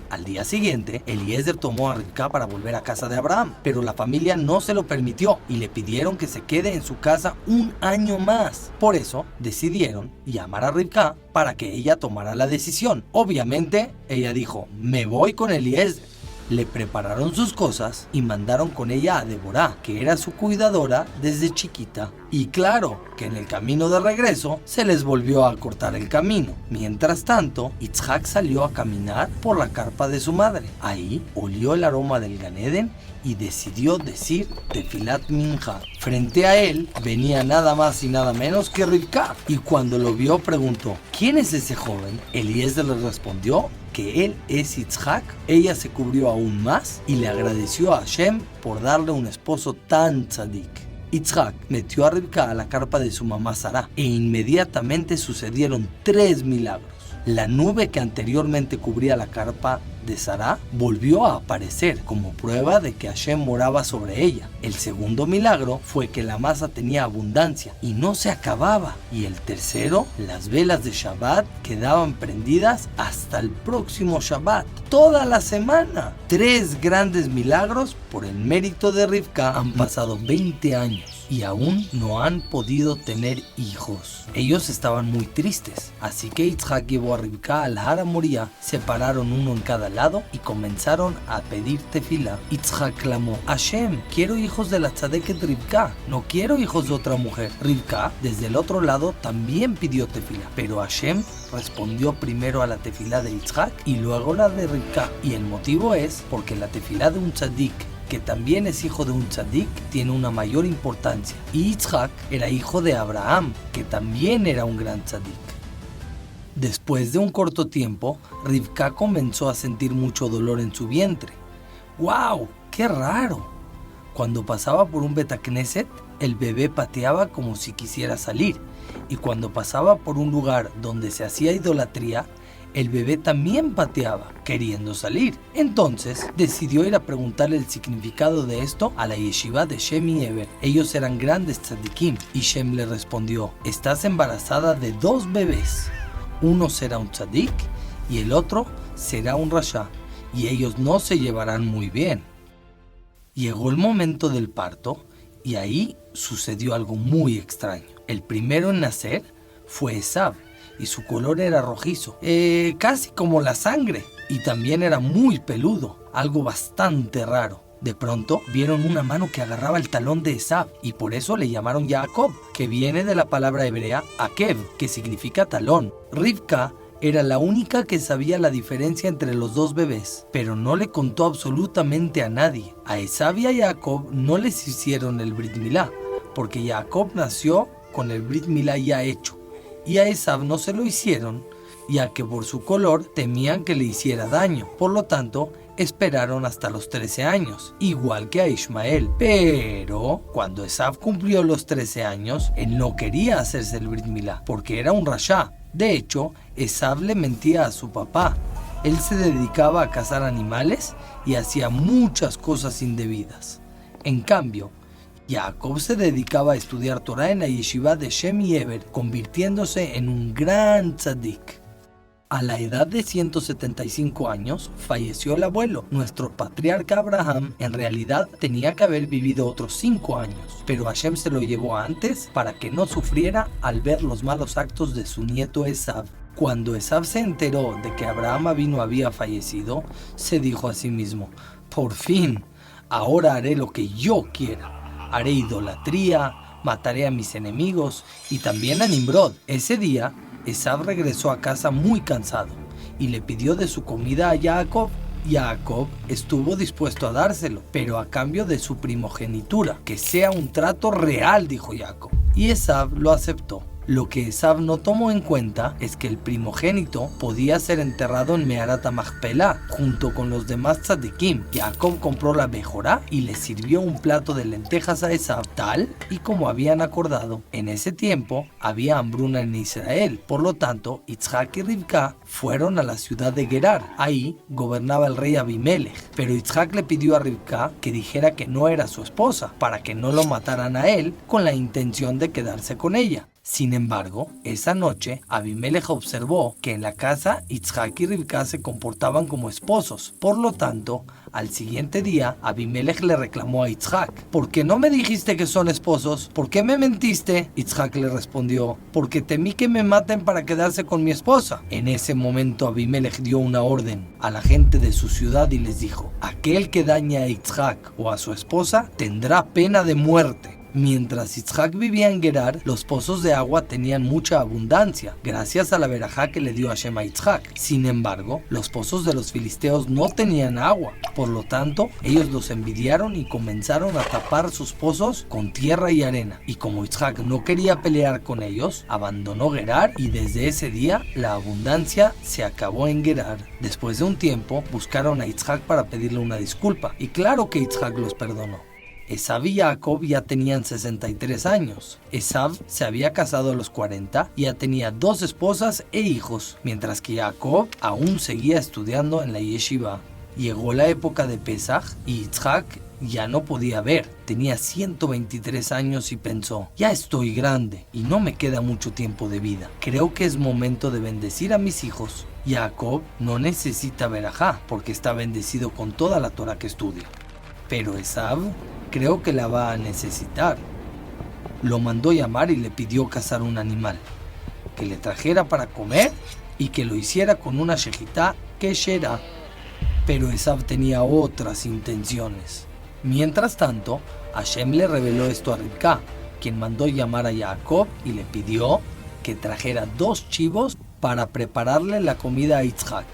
[SPEAKER 1] Al día siguiente, Eliezer tomó a Rivka para volver a casa de Abraham, pero la familia no se lo permitió y le pidieron que se quede en su casa un año más. Por eso, decidieron llamar a Rivka para que ella tomara la decisión. Obviamente, ella dijo, me voy con Eliezer. Le prepararon sus cosas y mandaron con ella a Deborah, que era su cuidadora desde chiquita. Y claro, que en el camino de regreso se les volvió a cortar el camino. Mientras tanto, Yitzhak salió a caminar por la carpa de su madre. Ahí olió el aroma del Gan Eden y decidió decir Tefilat Minja. Frente a él venía nada más y nada menos que Rivka. Y cuando lo vio preguntó, ¿quién es ese joven? Eliezer le respondió que él es Yitzhak. Ella se cubrió aún más y le agradeció a Hashem por darle un esposo tan tzadik. Yitzhak metió a Rivka a la carpa de su mamá Sará e inmediatamente sucedieron 3 milagros. La nube que anteriormente cubría la carpa de Sará volvió a aparecer como prueba de que Hashem moraba sobre ella. El segundo milagro fue que la masa tenía abundancia y no se acababa. Y el tercero, las velas de Shabbat quedaban prendidas hasta el próximo Shabbat, toda la semana. 3 grandes milagros por el mérito de Rivka. Han pasado 20 años y aún no han podido tener hijos. Ellos estaban muy tristes, así que Yitzhak llevó a Rivka al Har Moría, separaron uno en cada lado y comenzaron a pedir tefilá. Yitzhak clamó, Hashem, quiero hijos de la tzadeket Rivka, no quiero hijos de otra mujer. Rivka, desde el otro lado, también pidió tefilá, pero Hashem respondió primero a la tefilá de Yitzhak y luego la de Rivka. Y el motivo es porque la tefilá de un tzadik, que también es hijo de un tzadik, tiene una mayor importancia. Y Yitzhak era hijo de Abraham, que también era un gran tzadik. Después de un corto tiempo, Rivka comenzó a sentir mucho dolor en su vientre. ¡Wow! ¡Qué raro! Cuando pasaba por un Betacneset, el bebé pateaba como si quisiera salir. Y cuando pasaba por un lugar donde se hacía idolatría, el bebé también pateaba, queriendo salir. Entonces, decidió ir a preguntarle el significado de esto a la yeshiva de Shem y Eber. Ellos eran grandes tzadikim, y Shem le respondió, estás embarazada de 2 bebés. Uno será un tzadik y el otro será un rasha, y ellos no se llevarán muy bien. Llegó el momento del parto, y ahí sucedió algo muy extraño. El primero en nacer fue Esav, y su color era rojizo, casi como la sangre, y también era muy peludo, algo bastante raro. De pronto vieron una mano que agarraba el talón de Esav, y por eso le llamaron Jacob, que viene de la palabra hebrea Akev, que significa talón. Rivka era la única que sabía la diferencia entre los 2 bebés, pero no le contó absolutamente a nadie. A Esav y a Jacob no les hicieron el Brit Milá, porque Jacob nació con el Brit Milá ya hecho, y a Esav no se lo hicieron, ya que por su color temían que le hiciera daño. Por lo tanto, esperaron hasta los 13 años, igual que a Ishmael. Pero cuando Esav cumplió los 13 años, él no quería hacerse el Brit Milá, porque era un rasha. De hecho, Esav le mentía a su papá. Él se dedicaba a cazar animales y hacía muchas cosas indebidas. En cambio, Jacob se dedicaba a estudiar Torah en la yeshiva de Shem y Eber, convirtiéndose en un gran tzadik. A la edad de 175 años falleció el abuelo. Nuestro patriarca Abraham en realidad tenía que haber vivido otros 5 años, pero Hashem se lo llevó antes para que no sufriera al ver los malos actos de su nieto Esav. Cuando Esav se enteró de que Abraham Avinu había fallecido, se dijo a sí mismo, por fin, ahora haré lo que yo quiera. Haré idolatría, mataré a mis enemigos y también a Nimrod. Ese día, Esav regresó a casa muy cansado y le pidió de su comida a Jacob. Jacob estuvo dispuesto a dárselo, pero a cambio de su primogenitura. Que sea un trato real, dijo Jacob. Y Esav lo aceptó. Lo que Esav no tomó en cuenta es que el primogénito podía ser enterrado en Meharat HaMachpelah junto con los demás tzadikim. Jacob compró la Bejorá y le sirvió un plato de lentejas a Esav, tal y como habían acordado. En ese tiempo había hambruna en Israel, por lo tanto Yitzhak y Rivka fueron a la ciudad de Gerar. Ahí gobernaba el rey Abimelech, pero Yitzhak le pidió a Rivka que dijera que no era su esposa, para que no lo mataran a él con la intención de quedarse con ella. Sin embargo, esa noche Abimelech observó que en la casa Yitzhak y Rivka se comportaban como esposos. Por lo tanto, al siguiente día Abimelech le reclamó a Yitzhak: ¿por qué no me dijiste que son esposos? ¿Por qué me mentiste? Yitzhak le respondió: porque temí que me maten para quedarse con mi esposa. En ese momento Abimelech dio una orden a la gente de su ciudad y les dijo: aquel que daña a Yitzhak o a su esposa tendrá pena de muerte. Mientras Yitzhak vivía en Gerar, los pozos de agua tenían mucha abundancia, gracias a la verajá que le dio Hashem a Yitzhak. Sin embargo, los pozos de los filisteos no tenían agua. Por lo tanto, ellos los envidiaron y comenzaron a tapar sus pozos con tierra y arena. Y como Yitzhak no quería pelear con ellos, abandonó Gerar y desde ese día la abundancia se acabó en Gerar. Después de un tiempo, buscaron a Yitzhak para pedirle una disculpa. Y claro que Yitzhak los perdonó. Esav y Jacob ya tenían 63 años. Esav se había casado a los 40 y ya tenía 2 esposas e hijos, mientras que Jacob aún seguía estudiando en la yeshiva. Llegó la época de Pesaj y Yitzhak ya no podía ver. Tenía 123 años y pensó: ya estoy grande y no me queda mucho tiempo de vida. Creo que es momento de bendecir a mis hijos. Jacob no necesita verajá porque está bendecido con toda la Torah que estudia. Pero Esav creo que la va a necesitar. Lo mandó llamar y le pidió cazar un animal, que le trajera para comer y que lo hiciera con una shejitá keshera. Pero Esav tenía otras intenciones. Mientras tanto, Hashem le reveló esto a Rivka, quien mandó llamar a Jacob y le pidió que trajera 2 chivos para prepararle la comida a Yitzhak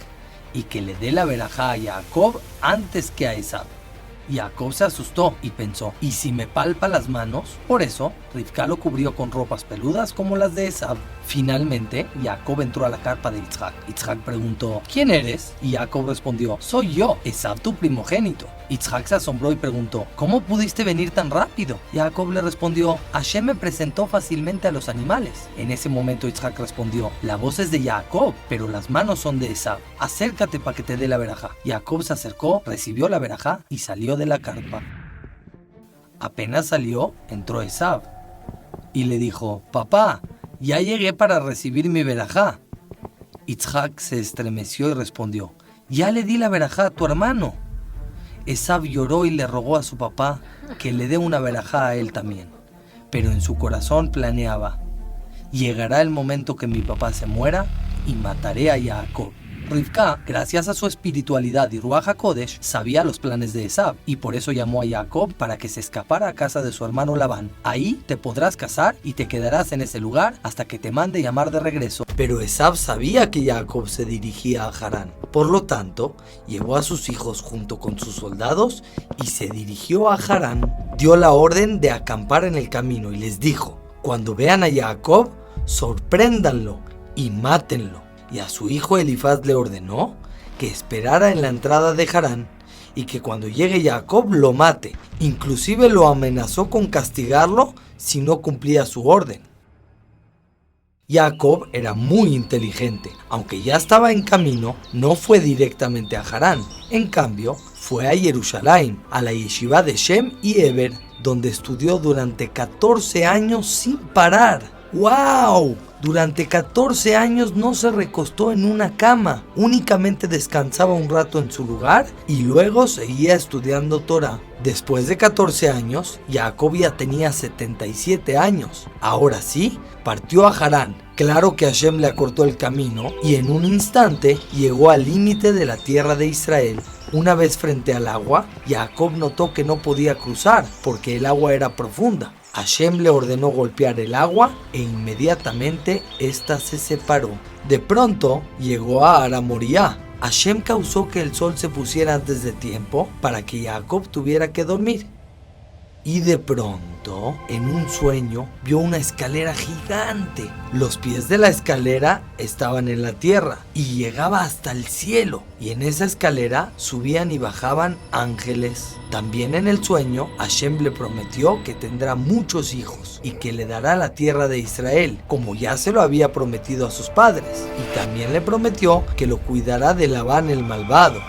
[SPEAKER 1] y que le dé la verajá a Jacob antes que a Esav. Jacob se asustó y pensó: ¿y si me palpa las manos? Por eso, Rivka lo cubrió con ropas peludas como las de Esav. Finalmente, Jacob entró a la carpa de Yitzhak. Yitzhak preguntó: ¿quién eres? Y Jacob respondió: soy yo, Esav, tu primogénito. Yitzhak se asombró y preguntó: ¿cómo pudiste venir tan rápido? Jacob le respondió: Hashem me presentó fácilmente a los animales. En ese momento Yitzhak respondió: la voz es de Jacob, pero las manos son de Esav. Acércate para que te dé la verajá. Jacob se acercó, recibió la verajá y salió de la carpa. Apenas salió, entró Esav y le dijo: papá, ya llegué para recibir mi verajá. Yitzhak se estremeció y respondió: ya le di la verajá a tu hermano. Esav lloró y le rogó a su papá que le dé una verajá a él también, pero en su corazón planeaba: llegará el momento que mi papá se muera y mataré a Jacob. Rivka, gracias a su espiritualidad y Ruach HaKodesh, sabía los planes de Esav y por eso llamó a Jacob para que se escapara a casa de su hermano Labán. Ahí te podrás casar y te quedarás en ese lugar hasta que te mande llamar de regreso. Pero Esav sabía que Jacob se dirigía a Harán. Por lo tanto, llevó a sus hijos junto con sus soldados y se dirigió a Harán. Dio la orden de acampar en el camino y les dijo: cuando vean a Jacob, sorpréndanlo y mátenlo. Y a su hijo Elifaz le ordenó que esperara en la entrada de Harán y que cuando llegue Jacob lo mate. Inclusive lo amenazó con castigarlo si no cumplía su orden. Jacob era muy inteligente. Aunque ya estaba en camino, no fue directamente a Harán. En cambio, fue a Jerusalén, a la yeshiva de Shem y Eber, donde estudió durante 14 años sin parar. ¡Wow! Durante 14 años no se recostó en una cama, únicamente descansaba un rato en su lugar y luego seguía estudiando Torah. Después de 14 años, Jacob ya tenía 77 años. Ahora sí, partió a Harán. Claro que Hashem le acortó el camino y en un instante llegó al límite de la tierra de Israel. Una vez frente al agua, Jacob notó que no podía cruzar porque el agua era profunda. Hashem le ordenó golpear el agua e inmediatamente ésta se separó. De pronto llegó a Aramoriá. Hashem causó que el sol se pusiera antes de tiempo para que Jacob tuviera que dormir. Y de pronto pronto, en un sueño, vio una escalera gigante. Los pies de la escalera estaban en la tierra y llegaba hasta el cielo. Y en esa escalera subían y bajaban ángeles. También en el sueño, Hashem le prometió que tendrá muchos hijos y que le dará la tierra de Israel, como ya se lo había prometido a sus padres. Y también le prometió que lo cuidará de Labán el malvado.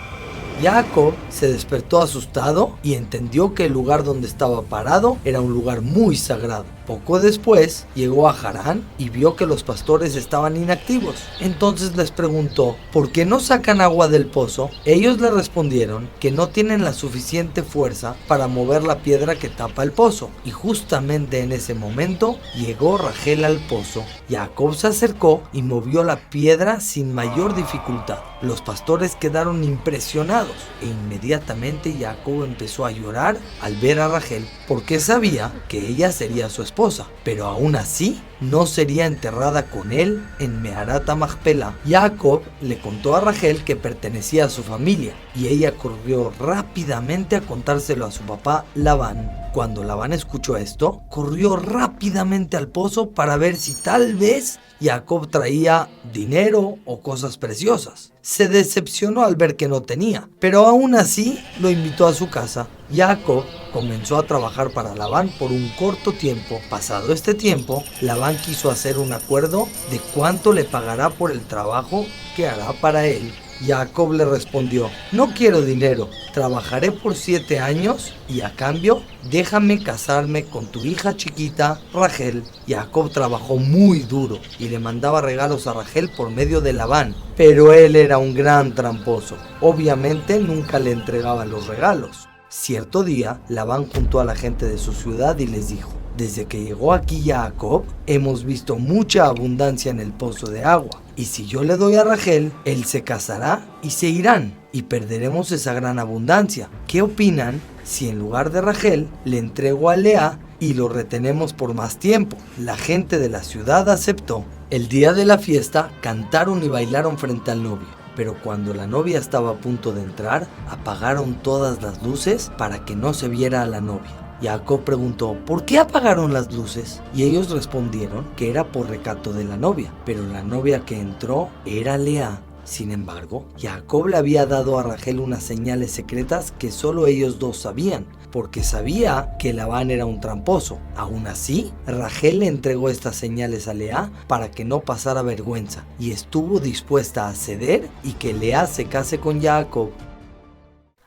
[SPEAKER 1] Jacob se despertó asustado y entendió que el lugar donde estaba parado era un lugar muy sagrado. Poco después llegó a Harán y vio que los pastores estaban inactivos. Entonces les preguntó, ¿por qué no sacan agua del pozo? Ellos le respondieron que no tienen la suficiente fuerza para mover la piedra que tapa el pozo. Y justamente en ese momento llegó Rachel al pozo. Jacob se acercó y movió la piedra sin mayor dificultad. Los pastores quedaron impresionados e inmediatamente Jacob empezó a llorar al ver a Rachel porque sabía que ella sería su esposa, pero aún así no sería enterrada con él en Meharat Machpelah. Jacob le contó a Rachel que pertenecía a su familia y ella corrió rápidamente a contárselo a su papá Labán. Cuando Labán escuchó esto, corrió rápidamente al pozo para ver si tal vez Jacob traía dinero o cosas preciosas. Se decepcionó al ver que no tenía, pero aún así lo invitó a su casa. Jacob comenzó a trabajar para Labán por un corto tiempo. Pasado este tiempo, Labán quiso hacer un acuerdo de cuánto le pagará por el trabajo que hará para él. Jacob le respondió, no quiero dinero, trabajaré por 7 años y a cambio déjame casarme con tu hija chiquita Rachel. Jacob trabajó muy duro y le mandaba regalos a Rachel por medio de Labán, pero él era un gran tramposo. Obviamente nunca le entregaba los regalos. Cierto día, Labán juntó a la gente de su ciudad y les dijo, desde que llegó aquí Jacob, hemos visto mucha abundancia en el pozo de agua. Y si yo le doy a Rachel, él se casará y se irán, y perderemos esa gran abundancia. ¿Qué opinan si en lugar de Rachel le entrego a Lea y lo retenemos por más tiempo? La gente de la ciudad aceptó. El día de la fiesta cantaron y bailaron frente al novio. Pero cuando la novia estaba a punto de entrar, apagaron todas las luces para que no se viera a la novia. Jacob preguntó, ¿por qué apagaron las luces? Y ellos respondieron que era por recato de la novia, pero la novia que entró era Lea. Sin embargo, Jacob le había dado a Rachel unas señales secretas que solo ellos dos sabían, porque sabía que Labán era un tramposo. Aún así, Rachel le entregó estas señales a Lea para que no pasara vergüenza, y estuvo dispuesta a ceder y que Lea se case con Jacob.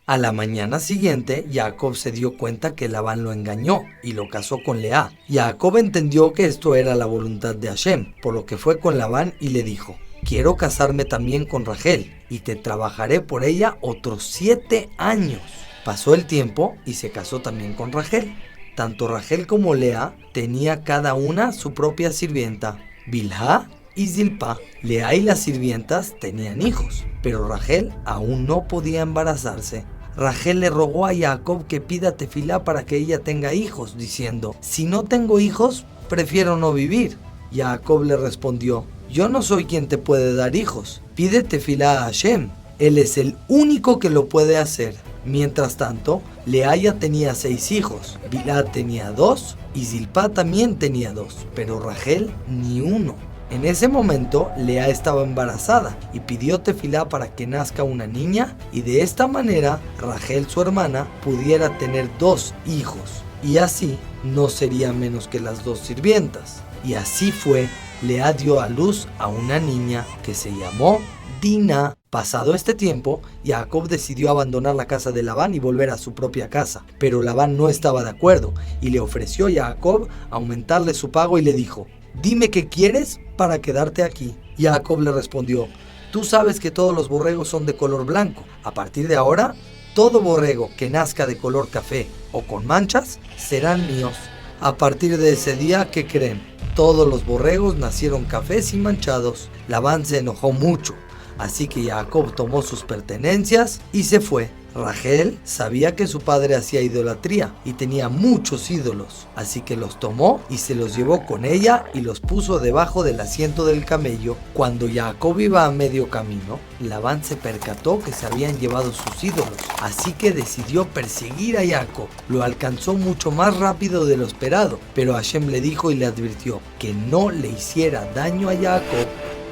[SPEAKER 1] A la mañana siguiente, Jacob se dio cuenta que Labán lo engañó y lo casó con Lea. Jacob entendió que esto era la voluntad de Hashem, por lo que fue con Labán y le dijo, quiero casarme también con Rachel y te trabajaré por ella otros 7 años. Pasó el tiempo y se casó también con Rachel. Tanto Rachel como Lea tenía cada una su propia sirvienta, Bilhá y Zilpá. Lea y las sirvientas tenían hijos, pero Rachel aún no podía embarazarse. Rachel le rogó a Jacob que pida tefilá para que ella tenga hijos, diciendo, si no tengo hijos, prefiero no vivir. Jacob le respondió, yo no soy quien te puede dar hijos, pide tefilá a Hashem, él es el único que lo puede hacer. Mientras tanto, Lea ya tenía 6 hijos, Bilhá tenía 2 y Zilpá también tenía 2, pero Rachel ni uno. En ese momento, Lea estaba embarazada y pidió tefilá para que nazca una niña y de esta manera Rachel, su hermana, pudiera tener 2 hijos y así no sería menos que las 2 sirvientas. Y así fue, Lea dio a luz a una niña que se llamó Dina. Pasado este tiempo, Jacob decidió abandonar la casa de Labán y volver a su propia casa, pero Labán no estaba de acuerdo y le ofreció a Jacob aumentarle su pago y le dijo, dime qué quieres para quedarte aquí. Jacob le respondió, tú sabes que todos los borregos son de color blanco. A partir de ahora, todo borrego que nazca de color café o con manchas serán míos. A partir de ese día, ¿qué creen? Todos los borregos nacieron cafés y manchados. Labán se enojó mucho, así que Jacob tomó sus pertenencias y se fue. Rachel sabía que su padre hacía idolatría y tenía muchos ídolos, así que los tomó y se los llevó con ella y los puso debajo del asiento del camello. Cuando Jacob iba a medio camino, Labán se percató que se habían llevado sus ídolos, así que decidió perseguir a Jacob. Lo alcanzó mucho más rápido de lo esperado, pero Hashem le dijo y le advirtió que no le hiciera daño a Jacob.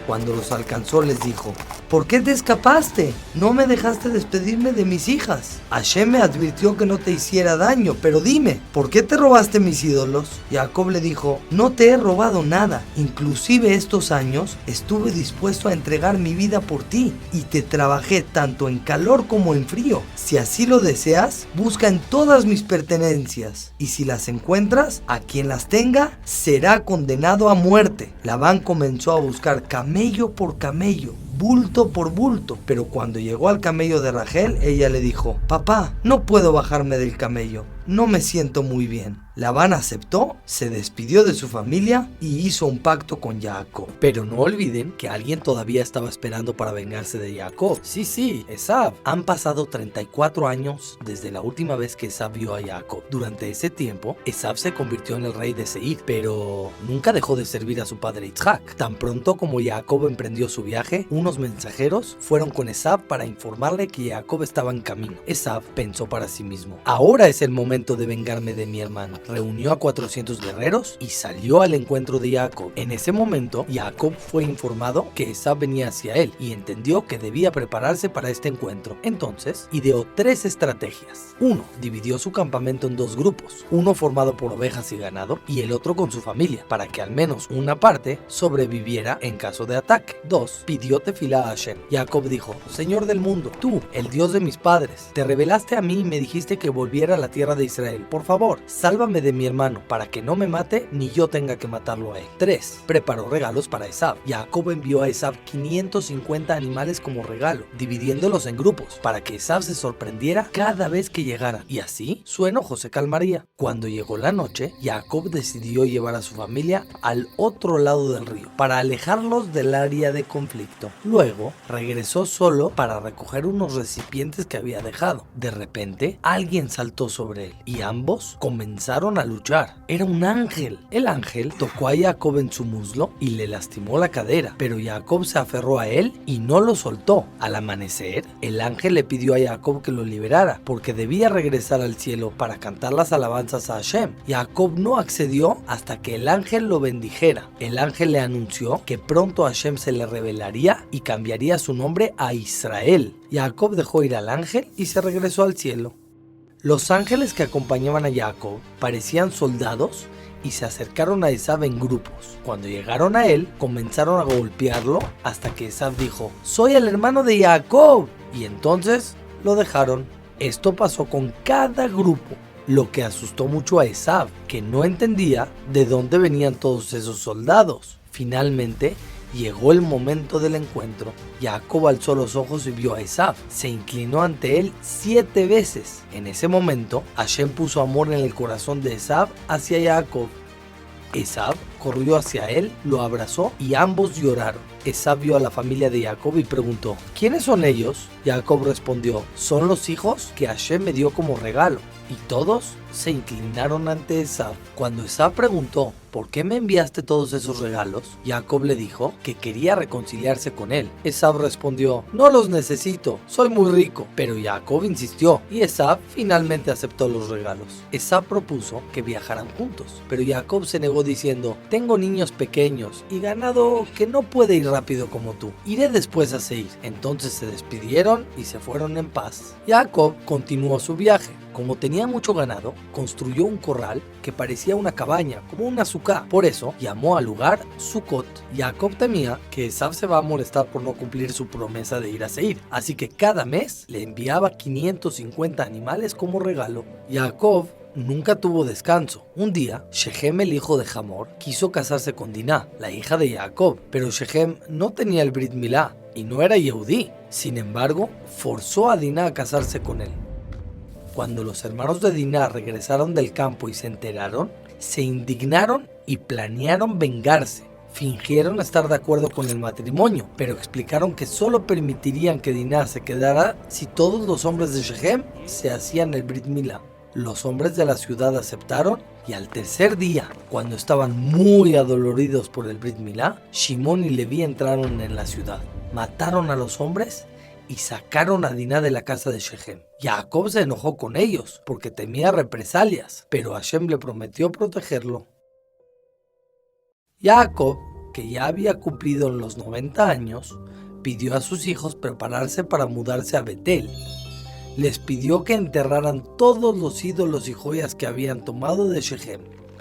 [SPEAKER 1] Cuando los alcanzó les dijo: ¿por qué te escapaste? No me dejaste despedirme de mis hijas. Hashem me advirtió que no te hiciera daño, pero dime, ¿por qué te robaste mis ídolos? Jacob le dijo: no te he robado nada, inclusive estos años estuve dispuesto a entregar mi vida por ti y te trabajé tanto en calor como en frío. Si así lo deseas, busca en todas mis pertenencias y si las encuentras, a quien las tenga será condenado a muerte. Labán comenzó a buscar camello por camello, bulto por bulto, pero cuando llegó al camello de Rachel, ella le dijo: papá, no puedo bajarme del camello, no me siento muy bien. Labán aceptó, se despidió de su familia y hizo un pacto con Jacob. Pero no olviden que alguien todavía estaba esperando para vengarse de Jacob. Sí, Esav. Han pasado 34 años desde la última vez que Esav vio a Jacob. Durante ese tiempo, Esav se convirtió en el rey de Seir, pero nunca dejó de servir a su padre Isaac. Tan pronto como Jacob emprendió su viaje, unos mensajeros fueron con Esav para informarle que Jacob estaba en camino. Esav pensó para sí mismo: ahora es el momento de vengarme de mi hermano. Reunió a 400 guerreros y salió al encuentro de Jacob. En ese momento, Jacob fue informado que Esav venía hacia él y entendió que debía prepararse para este encuentro. Entonces, ideó 3 estrategias. 1. Dividió su campamento en 2 grupos, uno formado por ovejas y ganado y el otro con su familia, para que al menos una parte sobreviviera en caso de ataque. 2. Pidió tefilá a Hashem. Jacob dijo: Señor del mundo, tú, el Dios de mis padres, te revelaste a mí y me dijiste que volviera a la tierra de Israel. Por favor, sálvame de mi hermano, para que no me mate ni yo tenga que matarlo a él. 3. Preparó regalos para Esav. Jacob envió a Esav 550 animales como regalo, dividiéndolos en grupos, para que Esav se sorprendiera cada vez que llegara, y así su enojo se calmaría. Cuando llegó la noche, Jacob decidió llevar a su familia al otro lado del río, para alejarlos del área de conflicto. Luego, regresó solo para recoger unos recipientes que había dejado. De repente, alguien saltó sobre él, y ambos comenzaron a luchar. Era un ángel. El ángel tocó a Jacob en su muslo y le lastimó la cadera, pero Jacob se aferró a él y no lo soltó. Al amanecer, el ángel le pidió a Jacob que lo liberara, porque debía regresar al cielo para cantar las alabanzas a Hashem. Jacob no accedió hasta que el ángel lo bendijera. El ángel le anunció que pronto Hashem se le revelaría y cambiaría su nombre a Israel. Jacob dejó ir al ángel y se regresó al cielo. Los ángeles que acompañaban a Jacob parecían soldados y se acercaron a Esav en grupos. Cuando llegaron a él, comenzaron a golpearlo hasta que Esav dijo: «Soy el hermano de Jacob», y entonces lo dejaron. Esto pasó con cada grupo, lo que asustó mucho a Esav, que no entendía de dónde venían todos esos soldados. Finalmente, llegó el momento del encuentro. Jacob alzó los ojos y vio a Esav. Se inclinó ante él 7 veces. En ese momento, Hashem puso amor en el corazón de Esav hacia Jacob. Esav corrió hacia él, lo abrazó y ambos lloraron. Esav vio a la familia de Jacob y preguntó: ¿quiénes son ellos? Jacob respondió: son los hijos que Hashem me dio como regalo. Y todos se inclinaron ante Esav. Cuando Esav preguntó: ¿por qué me enviaste todos esos regalos?, Jacob le dijo que quería reconciliarse con él. Esav respondió: no los necesito, soy muy rico. Pero Jacob insistió y Esav finalmente aceptó los regalos. Esav propuso que viajaran juntos, pero Jacob se negó diciendo: tengo niños pequeños y ganado que no puede ir rápido como tú. Iré después a Seir. Entonces se despidieron y se fueron en paz. Jacob continuó su viaje. Como tenía mucho ganado, construyó un corral que parecía una cabaña, como una sucá. Por eso llamó al lugar Sucot. Jacob temía que Esav se va a molestar por no cumplir su promesa de ir a Seir, así que cada mes le enviaba 550 animales como regalo. Jacob nunca tuvo descanso. Un día, Shechem, el hijo de Hamor, quiso casarse con Diná, la hija de Jacob, pero Shechem no tenía el Brit Milá y no era Yehudí. Sin embargo, forzó a Diná a casarse con él. Cuando los hermanos de Diná regresaron del campo y se enteraron, se indignaron y planearon vengarse. Fingieron estar de acuerdo con el matrimonio, pero explicaron que solo permitirían que Dinah se quedara si todos los hombres de Shechem se hacían el Brit Milá. Los hombres de la ciudad aceptaron y al tercer día, cuando estaban muy adoloridos por el Brit Milá, Shimón y Leví entraron en la ciudad, mataron a los hombres y sacaron a Dinah de la casa de Shechem. Jacob se enojó con ellos porque temía represalias, pero Hashem le prometió protegerlo. Jacob, que ya había cumplido los 90 años, pidió a sus hijos prepararse para mudarse a Betel. Les pidió que enterraran todos los ídolos y joyas que habían tomado de Shechem.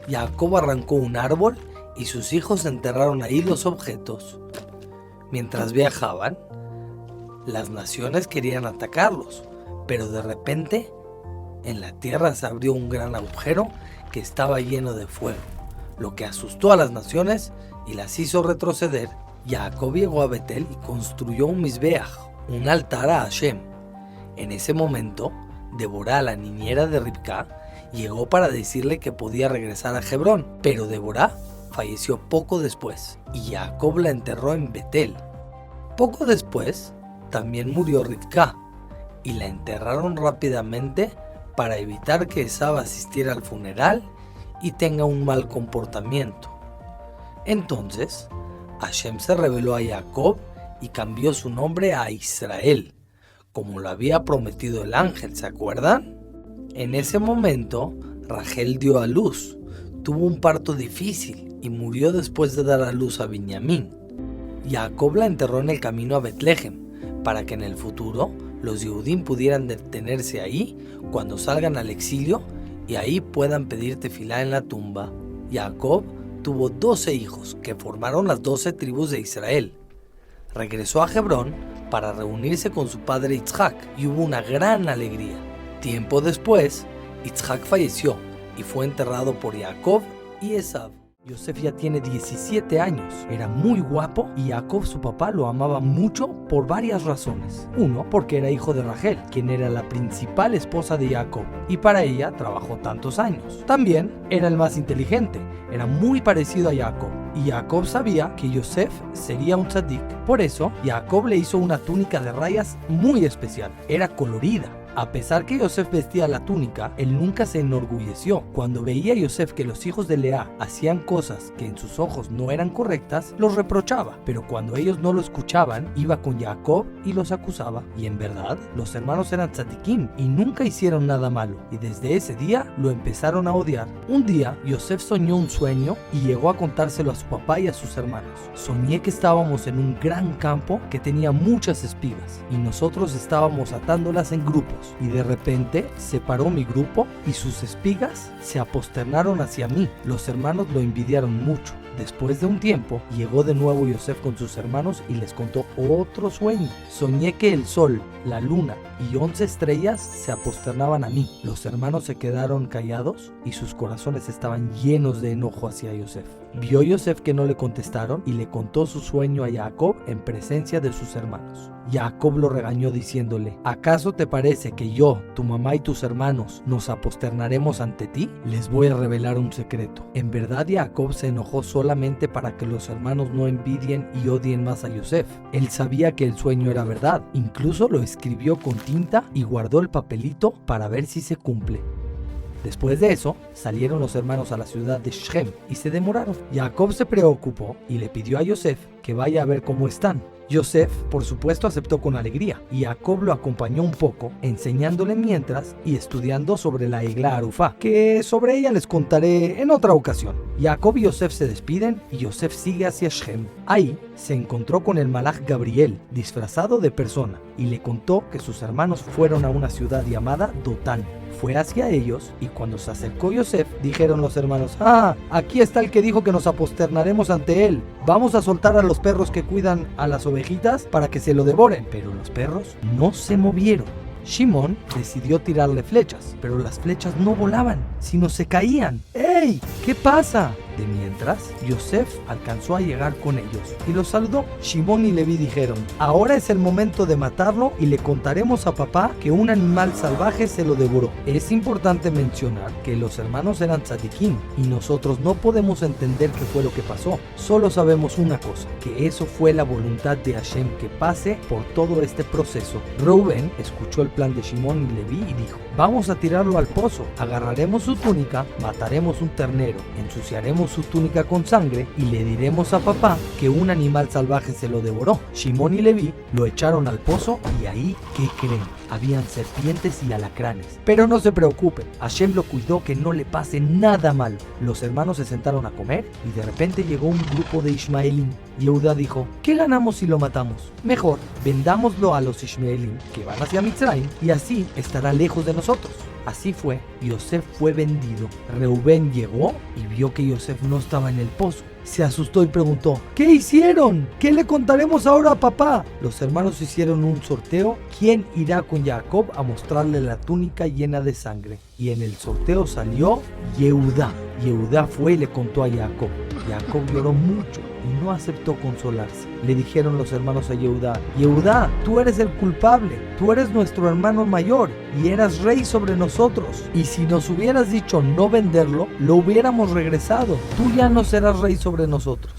[SPEAKER 1] Jacob arrancó un árbol y sus hijos enterraron ahí los objetos. Mientras viajaban, las naciones querían atacarlos, pero de repente en la tierra se abrió un gran agujero que estaba lleno de fuego, lo que asustó a las naciones y las hizo retroceder. Jacob llegó a Betel y construyó un Mizbeach, un altar a Hashem. En ese momento, Deborah, la niñera de Ribka, llegó para decirle que podía regresar a Hebrón, pero Deborah falleció poco después y Jacob la enterró en Betel. Poco después, también murió Ribka y la enterraron rápidamente para evitar que Esab asistiera al funeral y tenga un mal comportamiento. Entonces, Hashem se reveló a Jacob y cambió su nombre a Israel, como lo había prometido el ángel, ¿se acuerdan? En ese momento, Rachel dio a luz, tuvo un parto difícil y murió después de dar a luz a Binyamin. Jacob la enterró en el camino a Betlehem, para que en el futuro los Yehudim pudieran detenerse ahí cuando salgan al exilio y ahí puedan pedir tefilá en la tumba. Jacob tuvo 12 hijos que formaron las 12 tribus de Israel. Regresó a Hebrón para reunirse con su padre Yitzhak y hubo una gran alegría. Tiempo después, Yitzhak falleció y fue enterrado por Jacob y Esab. Yosef ya tiene 17 años, era muy guapo y Jacob, su papá, lo amaba mucho por varias razones. Uno, porque era hijo de Rachel, quien era la principal esposa de Jacob, y para ella trabajó tantos años. También era el más inteligente, era muy parecido a Jacob, y Jacob sabía que Yosef sería un tzadik. Por eso, Jacob le hizo una túnica de rayas muy especial, era colorida. A pesar que Yosef vestía la túnica, él nunca se enorgulleció. Cuando veía a Yosef que los hijos de Lea hacían cosas que en sus ojos no eran correctas, los reprochaba. Pero cuando ellos no lo escuchaban, iba con Jacob y los acusaba. Y en verdad, los hermanos eran tzadikim y nunca hicieron nada malo. Y desde ese día, lo empezaron a odiar. Un día, Yosef soñó un sueño y llegó a contárselo a su papá y a sus hermanos. Soñé que estábamos en un gran campo que tenía muchas espigas y nosotros estábamos atándolas en grupos. Y de repente se paró mi grupo y sus espigas se aposternaron hacia mí. Los hermanos lo envidiaron mucho. Después de un tiempo, llegó de nuevo Yosef con sus hermanos y les contó otro sueño. Soñé que el sol, la luna y 11 estrellas se aposternaban a mí. Los hermanos se quedaron callados y sus corazones estaban llenos de enojo hacia Yosef. Vio Yosef que no le contestaron y le contó su sueño a Jacob en presencia de sus hermanos. Jacob lo regañó diciéndole: ¿acaso te parece que yo, tu mamá y tus hermanos nos aposternaremos ante ti? Les voy a revelar un secreto. En verdad, Jacob se enojó solamente para que los hermanos no envidien y odien más a Yosef. Él sabía que el sueño era verdad, incluso lo escribió con tinta y guardó el papelito para ver si se cumple. Después de eso, salieron los hermanos a la ciudad de Shechem y se demoraron. Jacob se preocupó y le pidió a Yosef que vaya a ver cómo están. Yosef, por supuesto, aceptó con alegría y Jacob lo acompañó un poco, enseñándole mientras y estudiando sobre la Egla Arufá, que sobre ella les contaré en otra ocasión. Jacob y Yosef se despiden y Yosef sigue hacia Shechem. Ahí se encontró con el malaj Gabriel, disfrazado de persona, y le contó que sus hermanos fueron a una ciudad llamada Dotán. Fue hacia ellos y cuando se acercó Yosef, dijeron los hermanos: «Ah, aquí está el que dijo que nos aposternaremos ante él. Vamos a soltar a los perros que cuidan a las ovejitas para que se lo devoren». Pero los perros no se movieron. Shimón decidió tirarle flechas, pero las flechas no volaban, sino se caían. ¡Ey! ¿Qué pasa? De mientras, Yosef alcanzó a llegar con ellos y los saludó. Shimon y Leví dijeron: ahora es el momento de matarlo y le contaremos a papá que un animal salvaje se lo devoró. Es importante mencionar que los hermanos eran tzadikim y nosotros no podemos entender qué fue lo que pasó. Solo sabemos una cosa, que eso fue la voluntad de Hashem que pase por todo este proceso. Reuben escuchó el plan de Shimon y Leví y dijo: vamos a tirarlo al pozo, agarraremos su túnica, mataremos un ternero, ensuciaremos su túnica con sangre y le diremos a papá que un animal salvaje se lo devoró. Shimon y Leví lo echaron al pozo y ahí, ¿qué creen? Habían serpientes y alacranes. Pero no se preocupen, Hashem lo cuidó que no le pase nada malo. Los hermanos se sentaron a comer y de repente llegó un grupo de Ishmaelim. Yehuda dijo: ¿qué ganamos si lo matamos? Mejor, vendámoslo a los Ishmaelim que van hacia Mitzrayim y así estará lejos de nosotros. Así fue, Yosef fue vendido. Reuben llegó y vio que Yosef no estaba en el pozo. Se asustó y preguntó: ¿qué hicieron? ¿Qué le contaremos ahora a papá? Los hermanos hicieron un sorteo. ¿Quién irá con Jacob a mostrarle la túnica llena de sangre? Y en el sorteo salió Yehuda. Yehuda fue y le contó a Jacob. Jacob lloró mucho y no aceptó consolarse. Le dijeron los hermanos a Yehuda: Yehuda, tú eres el culpable, tú eres nuestro hermano mayor y eras rey sobre nosotros. Y si nos hubieras dicho no venderlo, lo hubiéramos regresado. Tú ya no serás rey sobre nosotros.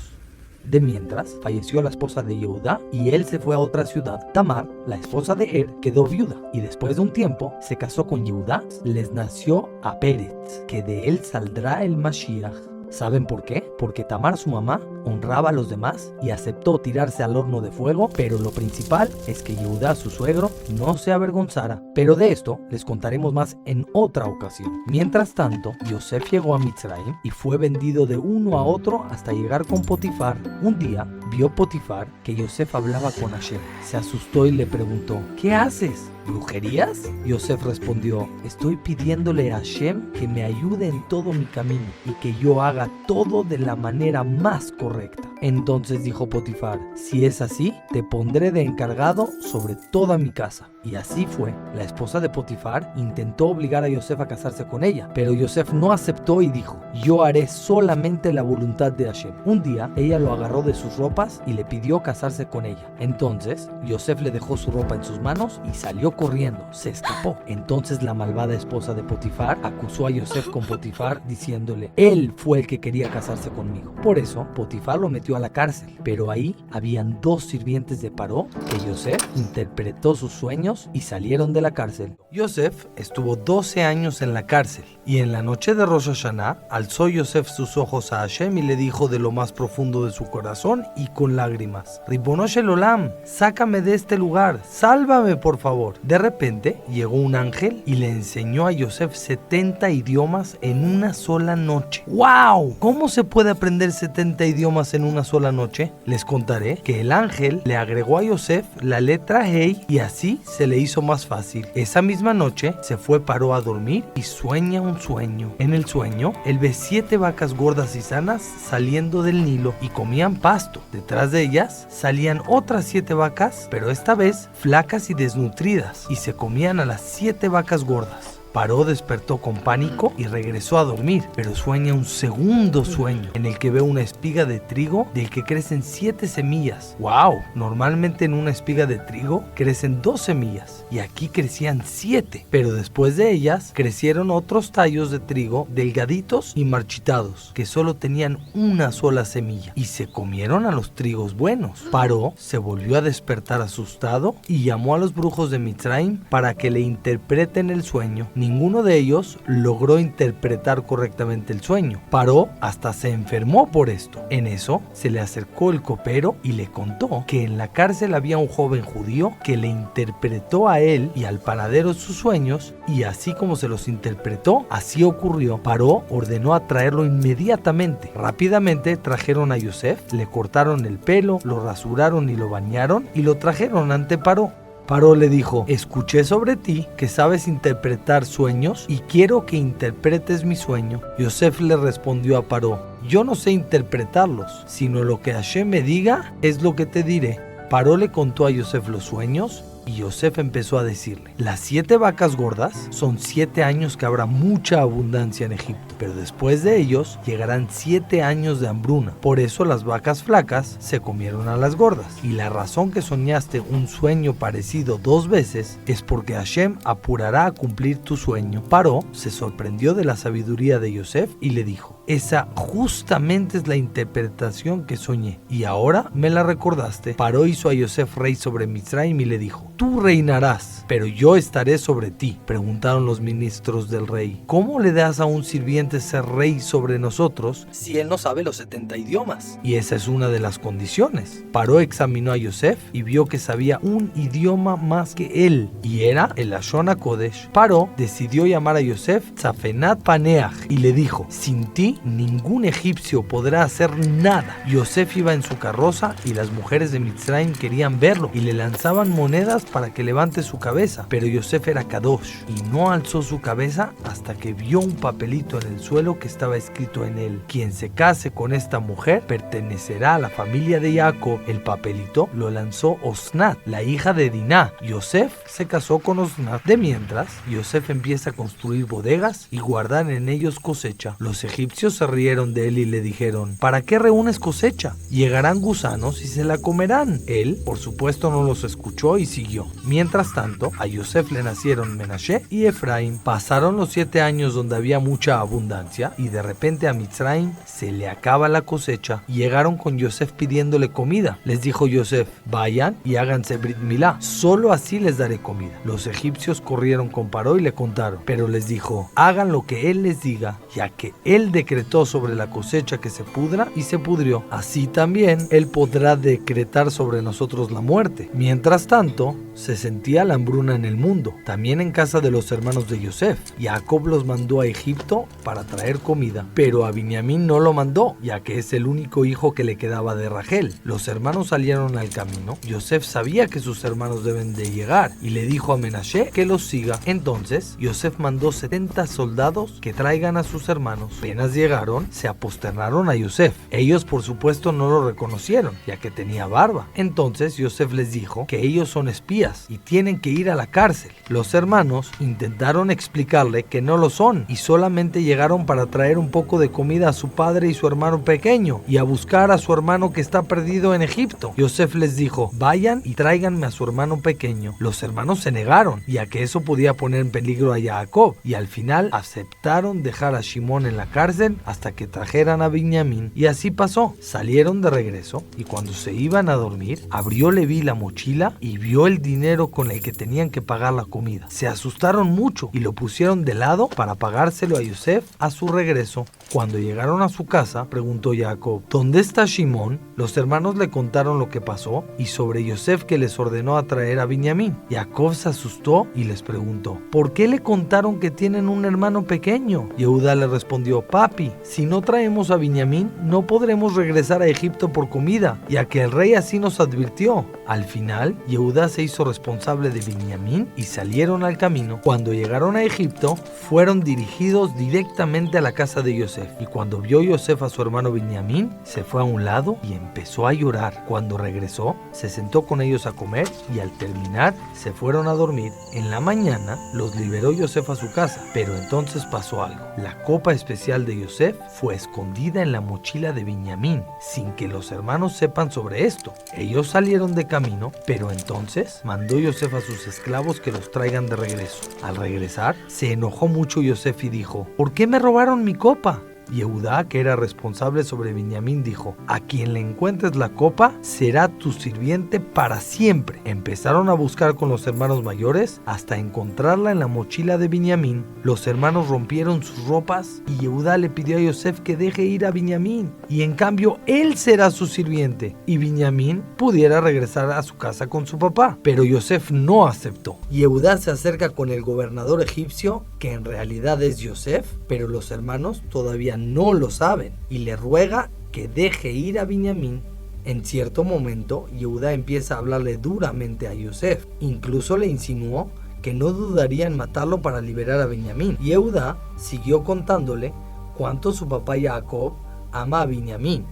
[SPEAKER 1] De mientras, falleció la esposa de Yehuda y él se fue a otra ciudad. Tamar, la esposa de Er, quedó viuda y después de un tiempo se casó con Yehuda. Les nació a Peretz, que de él saldrá el Mashiach. ¿Saben por qué? Porque Tamar, su mamá, honraba a los demás y aceptó tirarse al horno de fuego, pero lo principal es que Yehuda, su suegro, no se avergonzara. Pero de esto les contaremos más en otra ocasión. Mientras tanto, Yosef llegó a Mitzrayim y fue vendido de uno a otro hasta llegar con Potifar. Un día vio Potifar que Yosef hablaba con Hashem. Se asustó y le preguntó: ¿qué haces? ¿Brujerías? Yosef respondió: estoy pidiéndole a Hashem que me ayude en todo mi camino y que yo haga todo de la manera más correcta. Entonces dijo Potifar: si es así, te pondré de encargado sobre toda mi casa. Y así fue. La esposa de Potifar intentó obligar a Yosef a casarse con ella, pero Yosef no aceptó y dijo: yo haré solamente la voluntad de Hashem. Un día, ella lo agarró de sus ropas y le pidió casarse con ella. Entonces, Yosef le dejó su ropa en sus manos y salió corriendo, se escapó. Entonces la malvada esposa de Potifar acusó a Yosef con Potifar diciéndole: él fue el que quería casarse conmigo. Por eso, Potifar lo metió a la cárcel, pero ahí habían dos sirvientes de Paró que Yosef interpretó sus sueños y salieron de la cárcel. Yosef estuvo 12 años en la cárcel y en la noche de Rosh Hashanah alzó Yosef sus ojos a Hashem y le dijo de lo más profundo de su corazón y con lágrimas: Ribono Shel Olam, sácame de este lugar, sálvame por favor. De repente llegó un ángel y le enseñó a Yosef 70 idiomas en una sola noche. ¡Wow! ¿Cómo se puede aprender 70 idiomas en una sola noche? Les contaré que el ángel le agregó a Yosef la letra Hey y así se le hizo más fácil. Esa misma noche se fue Paró a dormir y sueña un sueño. En el sueño, él ve 7 vacas gordas y sanas saliendo del Nilo y comían pasto. Detrás de ellas salían otras 7 vacas, pero esta vez flacas y desnutridas, y se comían a las 7 vacas gordas. Paró despertó con pánico y regresó a dormir, pero sueña un segundo sueño en el que ve una espiga de trigo del que crecen 7 semillas. ¡Wow! Normalmente en una espiga de trigo crecen 2 semillas y aquí crecían 7, pero después de ellas crecieron otros tallos de trigo delgaditos y marchitados que solo tenían una sola semilla y se comieron a los trigos buenos. Paró se volvió a despertar asustado y llamó a los brujos de Mitzrayim para que le interpreten el sueño. Ninguno de ellos logró interpretar correctamente el sueño. Paró hasta se enfermó por esto. En eso se le acercó el copero y le contó que en la cárcel había un joven judío que le interpretó a él y al panadero sus sueños, y así como se los interpretó, así ocurrió. Paró ordenó a traerlo inmediatamente. Rápidamente trajeron a Yosef, le cortaron el pelo, lo rasuraron y lo bañaron y lo trajeron ante Paró. Paró le dijo: escuché sobre ti que sabes interpretar sueños y quiero que interpretes mi sueño. Yosef le respondió a Paró: yo no sé interpretarlos, sino lo que Hashem me diga es lo que te diré. Paró le contó a Yosef los sueños Y Yosef empezó a decirle: las 7 vacas gordas son 7 años que habrá mucha abundancia en Egipto, pero después de ellos llegarán 7 años de hambruna. Por eso las vacas flacas se comieron a las gordas. Y la razón que soñaste un sueño parecido 2 veces es porque Hashem apurará a cumplir tu sueño. Paró se sorprendió de la sabiduría de Yosef y le dijo: esa justamente es la interpretación que soñé, y ahora me la recordaste. Paró hizo a Yosef rey sobre Mitzrayim y le dijo: tú reinarás, pero yo estaré sobre ti. Preguntaron los ministros del rey: ¿cómo le das a un sirviente ser rey sobre nosotros si él no sabe los 70 idiomas? Y esa es una de las condiciones. Paró examinó a Yosef y vio que sabía un idioma más que él, y era el Lashon HaKodesh. Paró decidió llamar a Yosef Tzafenat Paneach y le dijo: sin ti ningún egipcio podrá hacer nada. Yosef iba en su carroza y las mujeres de Mitzrayim querían verlo y le lanzaban monedas para que levante su cabeza, pero Yosef era Kadosh y no alzó su cabeza hasta que vio un papelito en el suelo que estaba escrito en él: quien se case con esta mujer pertenecerá a la familia de Jacob. El papelito lo lanzó Osnat, la hija de Diná. Yosef se casó con Osnat. De mientras, Yosef empieza a construir bodegas y guardar en ellos cosecha. Los egipcios se rieron de él y le dijeron: ¿para qué reúnes cosecha? Llegarán gusanos y se la comerán. Él, por supuesto, no los escuchó y siguió. Mientras tanto, a Yosef le nacieron Menashe y Efraín. Pasaron los 7 años donde había mucha abundancia y de repente a Mitzrayim se le acaba la cosecha. Llegaron con Yosef pidiéndole comida. Les dijo Yosef: vayan y háganse Brit Milá, solo así les daré comida. Los egipcios corrieron con Paró y le contaron, pero les dijo: hagan lo que él les diga, ya que él decretó sobre la cosecha que se pudra y se pudrió. Así también él podrá decretar sobre nosotros la muerte. Mientras tanto, se sentía la hambruna en el mundo, también en casa de los hermanos de Yosef. Jacob los mandó a Egipto para traer comida, pero a Binyamin no lo mandó, ya que es el único hijo que le quedaba de Rachel. Los hermanos salieron al camino. Yosef sabía que sus hermanos deben de llegar y le dijo a Menashe que los siga. Entonces Yosef mandó 70 soldados que traigan a sus hermanos. Apenas llegaron, se aposternaron a Yosef. Ellos por supuesto no lo reconocieron, ya que tenía barba. Entonces Yosef les dijo que ellos son espías y tienen que ir a la cárcel. Los hermanos intentaron explicarle que no lo son y solamente llegaron para traer un poco de comida a su padre y su hermano pequeño y a buscar a su hermano que está perdido en Egipto. Yosef les dijo: vayan y tráiganme a su hermano pequeño. Los hermanos se negaron, ya que eso podía poner en peligro a Jacob, y al final aceptaron dejar a Shimón en la cárcel hasta que trajeran a Binyamin. Y así pasó. Salieron de regreso y cuando se iban a dormir, abrió Leví la mochila y vio el dinero con el que tenían que pagar la comida. Se asustaron mucho y lo pusieron de lado para pagárselo a Yosef a su regreso. Cuando llegaron a su casa, preguntó Jacob: ¿dónde está Shimón? Los hermanos le contaron lo que pasó y sobre Yosef, que les ordenó a traer a Binyamin. Jacob se asustó y les preguntó: ¿por qué le contaron que tienen un hermano pequeño? Yehuda le respondió: papi, si no traemos a Binyamin, no podremos regresar a Egipto por comida, ya que el rey así nos advirtió. Al final, Yehuda se hizo responsable de Binyamin y salieron al camino. Cuando llegaron a Egipto, fueron dirigidos directamente a la casa de Yosef. Y cuando vio Yosef a su hermano Binyamin, se fue a un lado y empezó a llorar. Cuando regresó, se sentó con ellos a comer y al terminar, se fueron a dormir. En la mañana, los liberó Yosef a su casa, pero entonces pasó algo. La copa especial de Yosef fue escondida en la mochila de Binyamin, sin que los hermanos sepan sobre esto. Ellos salieron de camino, pero entonces mandó Yosef a sus esclavos que los traigan de regreso. Al regresar, se enojó mucho Yosef y dijo: ¿por qué me robaron mi copa? Yehuda, que era responsable sobre Binyamin, dijo: a quien le encuentres la copa será tu sirviente para siempre. Empezaron a buscar con los hermanos mayores hasta encontrarla en la mochila de Binyamin. Los hermanos rompieron sus ropas y Yehuda le pidió a Yosef que deje ir a Binyamin y en cambio él será su sirviente y Binyamin pudiera regresar a su casa con su papá. Pero Yosef no aceptó. Yehuda se acerca con el gobernador egipcio, que en realidad es Yosef, pero los hermanos todavía no lo saben, y le ruega que deje ir a Binyamin. En cierto momento, Yehuda empieza a hablarle duramente a Yosef. Incluso le insinuó que no dudaría en matarlo para liberar a Binyamin. Yehuda siguió contándole cuánto su papá Jacob ama a Binyamin,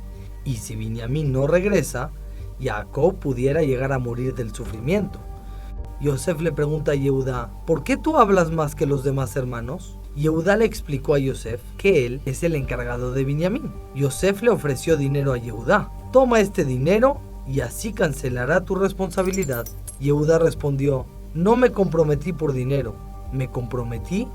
[SPEAKER 1] y si Binyamin no regresa, Jacob pudiera llegar a morir del sufrimiento. Yosef le pregunta a Yehudá, ¿por qué tú hablas más que los demás hermanos? Yehudá le explicó a Yosef que él es el encargado de Binyamin. Yosef le ofreció dinero a Yehudá. Toma este dinero y así cancelará tu responsabilidad. Yehudá respondió, no me comprometí por dinero, me comprometí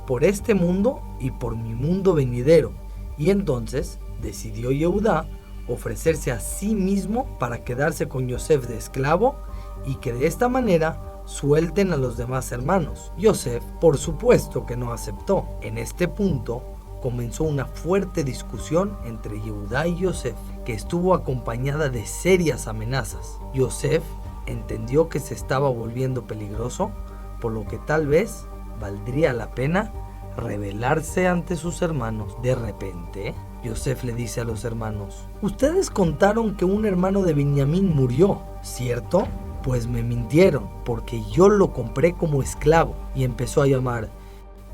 [SPEAKER 1] por este mundo y por mi mundo venidero. Y entonces decidió Yehudá ofrecerse a sí mismo para quedarse con Yosef de esclavo y que de esta manera suelten a los demás hermanos. Yosef, por supuesto que no aceptó. En este punto comenzó una fuerte discusión entre Yehudá y Yosef, que estuvo acompañada de serias amenazas. Yosef entendió que se estaba volviendo peligroso, por lo que tal vez valdría la pena rebelarse ante sus hermanos. De repente, Yosef le dice a los hermanos, ustedes contaron que un hermano de Binyamin murió, ¿cierto? Pues me mintieron, porque yo lo compré como esclavo. Y empezó a llamar,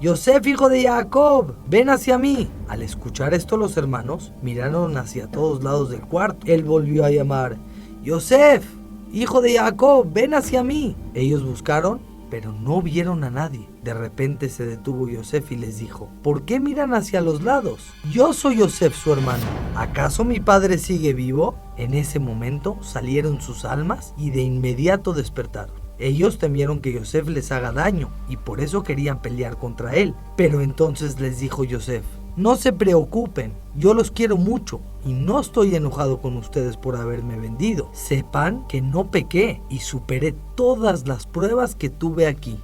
[SPEAKER 1] Yosef, hijo de Jacob, ven hacia mí. Al escuchar esto, los hermanos miraron hacia todos lados del cuarto. Él volvió a llamar, Yosef, hijo de Jacob, ven hacia mí. Ellos buscaron, pero no vieron a nadie. De repente se detuvo Yosef y les dijo, ¿por qué miran hacia los lados? Yo soy Yosef, su hermano. ¿Acaso mi padre sigue vivo? En ese momento salieron sus almas y de inmediato despertaron. Ellos temieron que Yosef les haga daño y por eso querían pelear contra él. Pero entonces les dijo Yosef, no se preocupen, yo los quiero mucho y no estoy enojado con ustedes por haberme vendido. Sepan que no pequé y superé todas las pruebas que tuve aquí.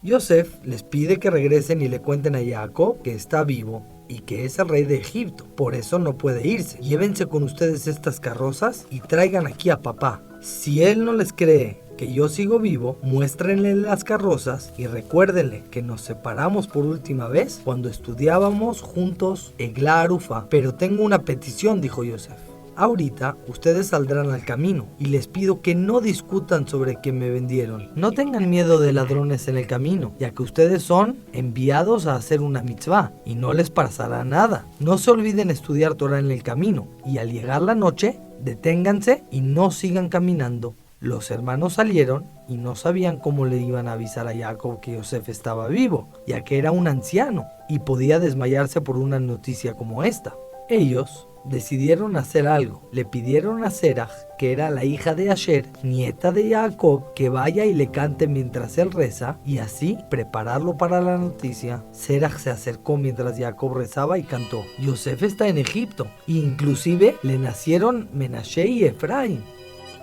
[SPEAKER 1] Yosef les pide que regresen y le cuenten a Jacob que está vivo y que es el rey de Egipto, por eso no puede irse. Llévense con ustedes estas carrozas y traigan aquí a papá. Si él no les cree que yo sigo vivo, muéstrenle las carrozas y recuérdenle que nos separamos por última vez cuando estudiábamos juntos Egla Arufa. Pero tengo una petición, dijo Yosef. Ahorita ustedes saldrán al camino y les pido que no discutan sobre que me vendieron. No tengan miedo de ladrones en el camino, ya que ustedes son enviados a hacer una mitzvah y no les pasará nada. No se olviden estudiar Torah en el camino y al llegar la noche, deténganse y no sigan caminando. Los hermanos salieron y no sabían cómo le iban a avisar a Jacob que Yosef estaba vivo, ya que era un anciano y podía desmayarse por una noticia como esta. Ellos decidieron hacer algo. Le pidieron a Serach, que era la hija de Asher, nieta de Jacob, que vaya y le cante mientras él reza y así prepararlo para la noticia. Serach se acercó mientras Jacob rezaba y cantó, Yosef está en Egipto. Inclusive le nacieron Menashe y Efraín.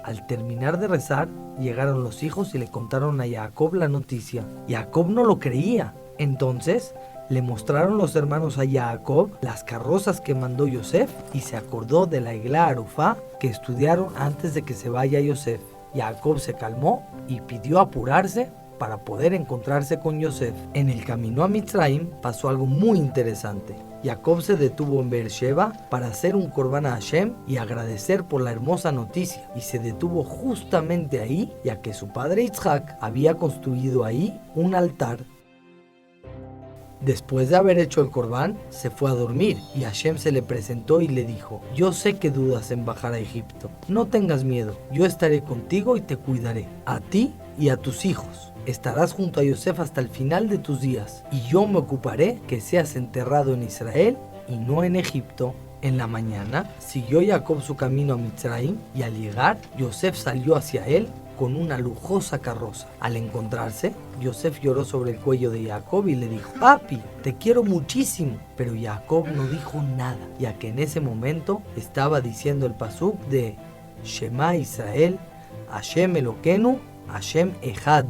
[SPEAKER 1] Al terminar de rezar, llegaron los hijos y le contaron a Jacob la noticia. Jacob no lo creía. Entonces le mostraron los hermanos a Jacob las carrozas que mandó Yosef y se acordó de la Egla Arufá que estudiaron antes de que se vaya Yosef. Jacob se calmó y pidió apurarse para poder encontrarse con Yosef. En el camino a Mitzrayim pasó algo muy interesante. Jacob se detuvo en Beersheba para hacer un Korban a Hashem y agradecer por la hermosa noticia, y se detuvo justamente ahí, ya que su padre Yitzhak había construido ahí un altar. Después de haber hecho el Korban, se fue a dormir y Hashem se le presentó y le dijo, yo sé que dudas en bajar a Egipto, no tengas miedo, yo estaré contigo y te cuidaré, a ti y a tus hijos. Estarás junto a Yosef hasta el final de tus días, y yo me ocuparé que seas enterrado en Israel y no en Egipto. En la mañana siguió Jacob su camino a Mitzrayim y al llegar, Yosef salió hacia él con una lujosa carroza. Al encontrarse, Yosef lloró sobre el cuello de Jacob y le dijo, papi, te quiero muchísimo. Pero Jacob no dijo nada, ya que en ese momento estaba diciendo el pasuk de Shema Israel, Hashem Elokeinu, Hashem Echad.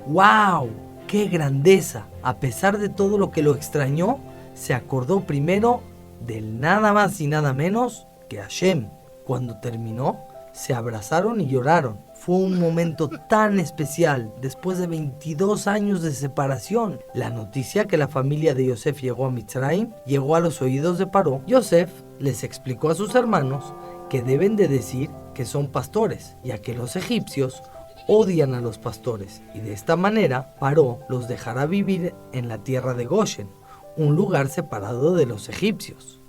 [SPEAKER 1] ¡Wow! ¡Qué grandeza! A pesar de todo lo que lo extrañó, se acordó primero del nada más y nada menos que Hashem. Cuando terminó, se abrazaron y lloraron. Fue un momento tan especial después de 22 años de separación. La noticia que la familia de Yosef llegó a Mitzrayim llegó a los oídos de Paró. Yosef les explicó a sus hermanos que deben de decir que son pastores, ya que los egipcios odian a los pastores, y de esta manera Paró los dejará vivir en la tierra de Goshen, un lugar separado de los egipcios.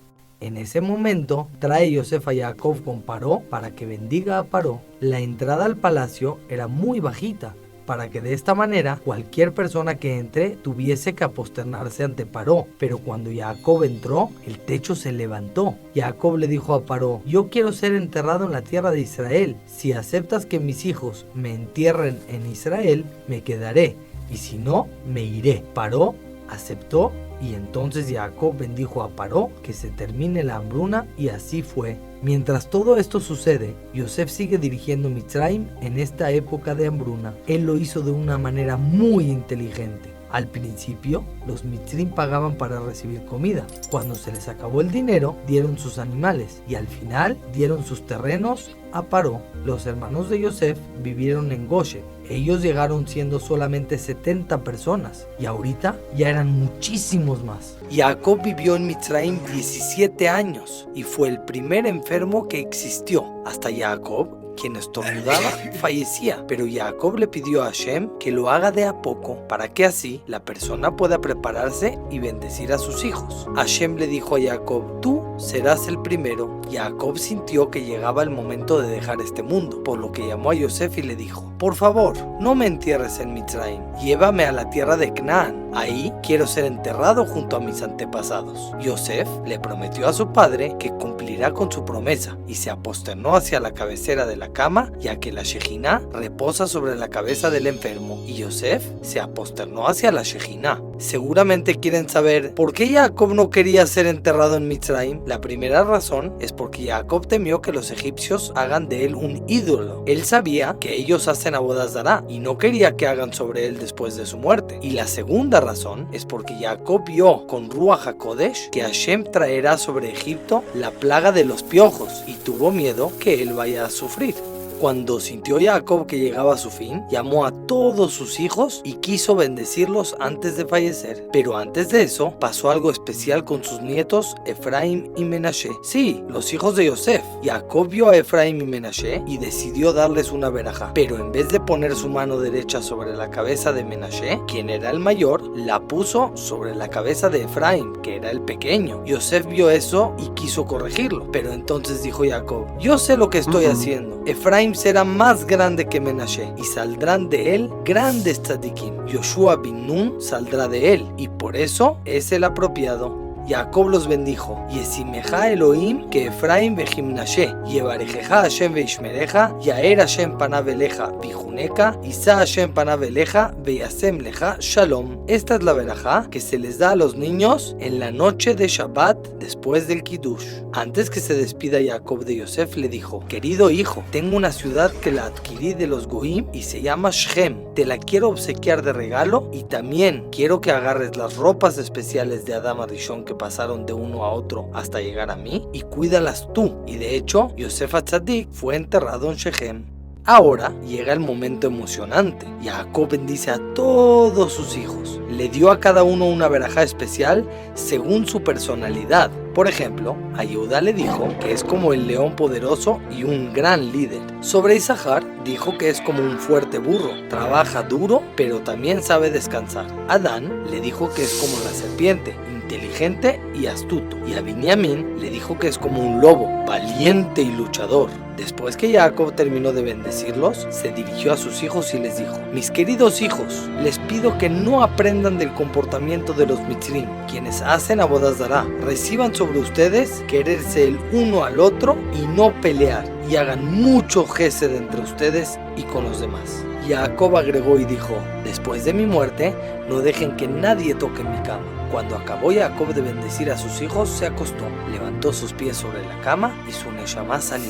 [SPEAKER 1] En ese momento, trae Yosef a Jacob con Paró para que bendiga a Paró. La entrada al palacio era muy bajita, para que de esta manera cualquier persona que entre tuviese que aposternarse ante Paró. Pero cuando Jacob entró, el techo se levantó. Jacob le dijo a Paró: yo quiero ser enterrado en la tierra de Israel. Si aceptas que mis hijos me entierren en Israel, me quedaré, y si no, me iré. Paró aceptó, y entonces Jacob bendijo a Paró que se termine la hambruna, y así fue. Mientras todo esto sucede, Yosef sigue dirigiendo Mitzrayim en esta época de hambruna. Él lo hizo de una manera muy inteligente. Al principio, los Mitzrim pagaban para recibir comida. Cuando se les acabó el dinero, dieron sus animales, y al final dieron sus terrenos a Paró. Los hermanos de Yosef vivieron en Goshen. Ellos llegaron siendo solamente 70 personas, y ahorita ya eran muchísimos más. Jacob vivió en Mitzrayim 17 años, y fue el primer enfermo que existió. Hasta Jacob, quien estornudaba, fallecía. Pero Jacob le pidió a Hashem que lo haga de a poco, para que así la persona pueda prepararse y bendecir a sus hijos. Hashem le dijo a Jacob: tú serás el primero. Jacob sintió que llegaba el momento de dejar este mundo, por lo que llamó a Yosef y le dijo: por favor, no me entierres en Mitzrayim, llévame a la tierra de Canaán. Ahí quiero ser enterrado junto a mis antepasados. Yosef le prometió a su padre que cumplirá con su promesa, y se aposternó hacia la cabecera de la cama, ya que la Shejiná reposa sobre la cabeza del enfermo, y Yosef se aposternó hacia la Shejiná. Seguramente quieren saber por qué Jacob no quería ser enterrado en Mitzrayim. La primera razón es porque Jacob temió que los egipcios hagan de él un ídolo. Él sabía que ellos hacen Abodazará y no quería que hagan sobre él después de su muerte. Y la segunda razón es porque Jacob vio con Ruach HaKodesh que Hashem traerá sobre Egipto la plaga de los piojos, y tuvo miedo que él vaya a sufrir. Cuando sintió Jacob que llegaba a su fin, llamó a todos sus hijos y quiso bendecirlos antes de fallecer. Pero antes de eso, pasó algo especial con sus nietos Efraim y Menashe. Sí, los hijos de Yosef. Jacob vio a Efraim y Menashe y decidió darles una verajá. Pero en vez de poner su mano derecha sobre la cabeza de Menashe, quien era el mayor, la puso sobre la cabeza de Efraim, que era el pequeño. Yosef vio eso y quiso corregirlo. Pero entonces dijo Jacob: yo sé lo que estoy haciendo. Efraim será más grande que Menashe, y saldrán de él grandes tzadikim. Yoshua bin Nun saldrá de él, y por eso es el apropiado. Jacob los bendijo: Yesimeja Elohim que Efraim vejimnashe, Yevarejeja Hashem veishmereja, Yaer Hashem panav eleja vijuneca, Isa Hashem panav eleja veyasem leja shalom. Esta es la verajá que se les da a los niños en la noche de Shabbat después del Kiddush. Antes que se despida Jacob de Yosef, le dijo: querido hijo, tengo una ciudad que la adquirí de los Goim y se llama Shechem. Te la quiero obsequiar de regalo, y también quiero que agarres las ropas especiales de Adam Arishon que pasaron de uno a otro hasta llegar a mí, y cuídalas tú. Y de hecho, Yosef HaTzadik fue enterrado en Shechem. Ahora llega el momento emocionante. Jacob bendice a todos sus hijos. Le dio a cada uno una verajá especial según su personalidad. Por ejemplo, a Yehuda le dijo que es como el león poderoso y un gran líder. Sobre Isahar dijo que es como un fuerte burro, trabaja duro pero también sabe descansar. A Dan le dijo que es como la serpiente, inteligente y astuto. Y a Binyamin le dijo que es como un lobo, valiente y luchador. Después que Jacob terminó de bendecirlos, se dirigió a sus hijos y les dijo: mis queridos hijos, les pido que no aprendan del comportamiento de los Mitzrim, quienes hacen Abodazará. Reciban sobre ustedes quererse el uno al otro y no pelear, y hagan mucho gesed entre ustedes y con los demás. Jacob agregó y dijo: después de mi muerte, no dejen que nadie toque mi cama. Cuando acabó Jacob de bendecir a sus hijos, se acostó, levantó sus pies sobre la cama y su neshama salió.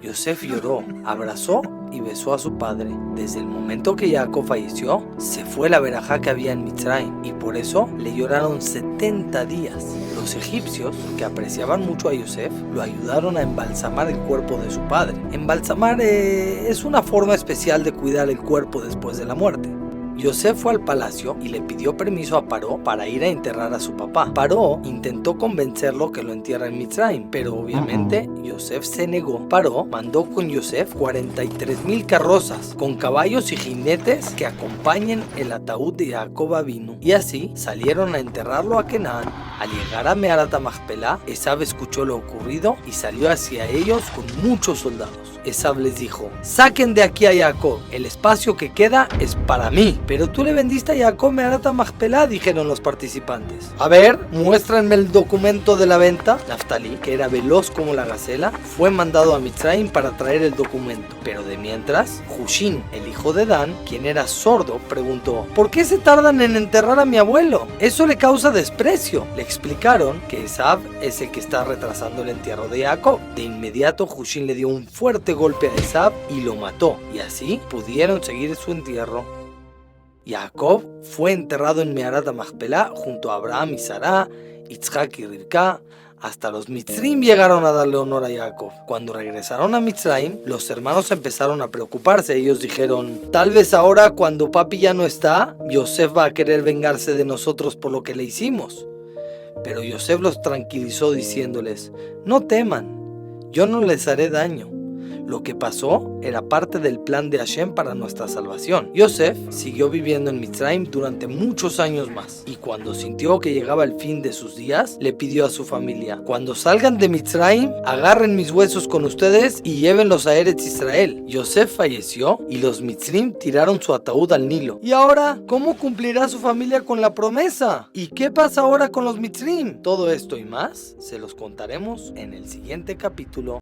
[SPEAKER 1] Yosef lloró, abrazó y besó a su padre. Desde el momento que Jacob falleció, se fue la verajá que había en Mitzrayim, y por eso le lloraron 70 días. Los egipcios, que apreciaban mucho a Yosef, lo ayudaron a embalsamar el cuerpo de su padre. Embalsamar es una forma especial de cuidar el cuerpo después de la muerte. Yosef fue al palacio y le pidió permiso a Paró para ir a enterrar a su papá. Paró intentó convencerlo que lo entierra en Mitzrayim, pero obviamente Yosef se negó. Paró mandó con Yosef 43,000 carrozas con caballos y jinetes que acompañen el ataúd de Jacob Avinu, y así salieron a enterrarlo a Canaán. Al llegar a Meharat HaMachpelah, Esav escuchó lo ocurrido y salió hacia ellos con muchos soldados. Esav les dijo: saquen de aquí a Jacob, el espacio que queda es para mí. Pero tú le vendiste a Jacob Meharat HaMachpelah, dijeron los participantes. A ver, muéstrenme el documento de la venta. Naftali, que era veloz como la gacela, fue mandado a Mitzrayim para traer el documento. Pero de mientras, Hushin, el hijo de Dan, quien era sordo, preguntó: ¿por qué se tardan en enterrar a mi abuelo? Eso le causa desprecio. Le explicaron que Esav es el que está retrasando el entierro de Jacob. De inmediato, Hushin le dio un fuerte golpe a Esav y lo mató, y así pudieron seguir su entierro. Jacob fue enterrado en Meharat HaMachpelah junto a Abraham y Sará, Yitzhak y Rivka. Hasta los Mitzrim llegaron a darle honor a Jacob. Cuando regresaron a Mitzrayim, los hermanos empezaron a preocuparse. Ellos dijeron: tal vez ahora, cuando papi ya no está, Yosef va a querer vengarse de nosotros por lo que le hicimos. Pero Yosef los tranquilizó diciéndoles: no teman, yo no les haré daño. Lo que pasó era parte del plan de Hashem para nuestra salvación. Yosef siguió viviendo en Mitzrayim durante muchos años más, y cuando sintió que llegaba el fin de sus días, le pidió a su familia: cuando salgan de Mitzrayim, agarren mis huesos con ustedes y llévenlos a Eretz Israel. Yosef falleció y los Mitzrim tiraron su ataúd al Nilo. ¿Y ahora cómo cumplirá su familia con la promesa? ¿Y qué pasa ahora con los Mitzrim? Todo esto y más se los contaremos en el siguiente capítulo.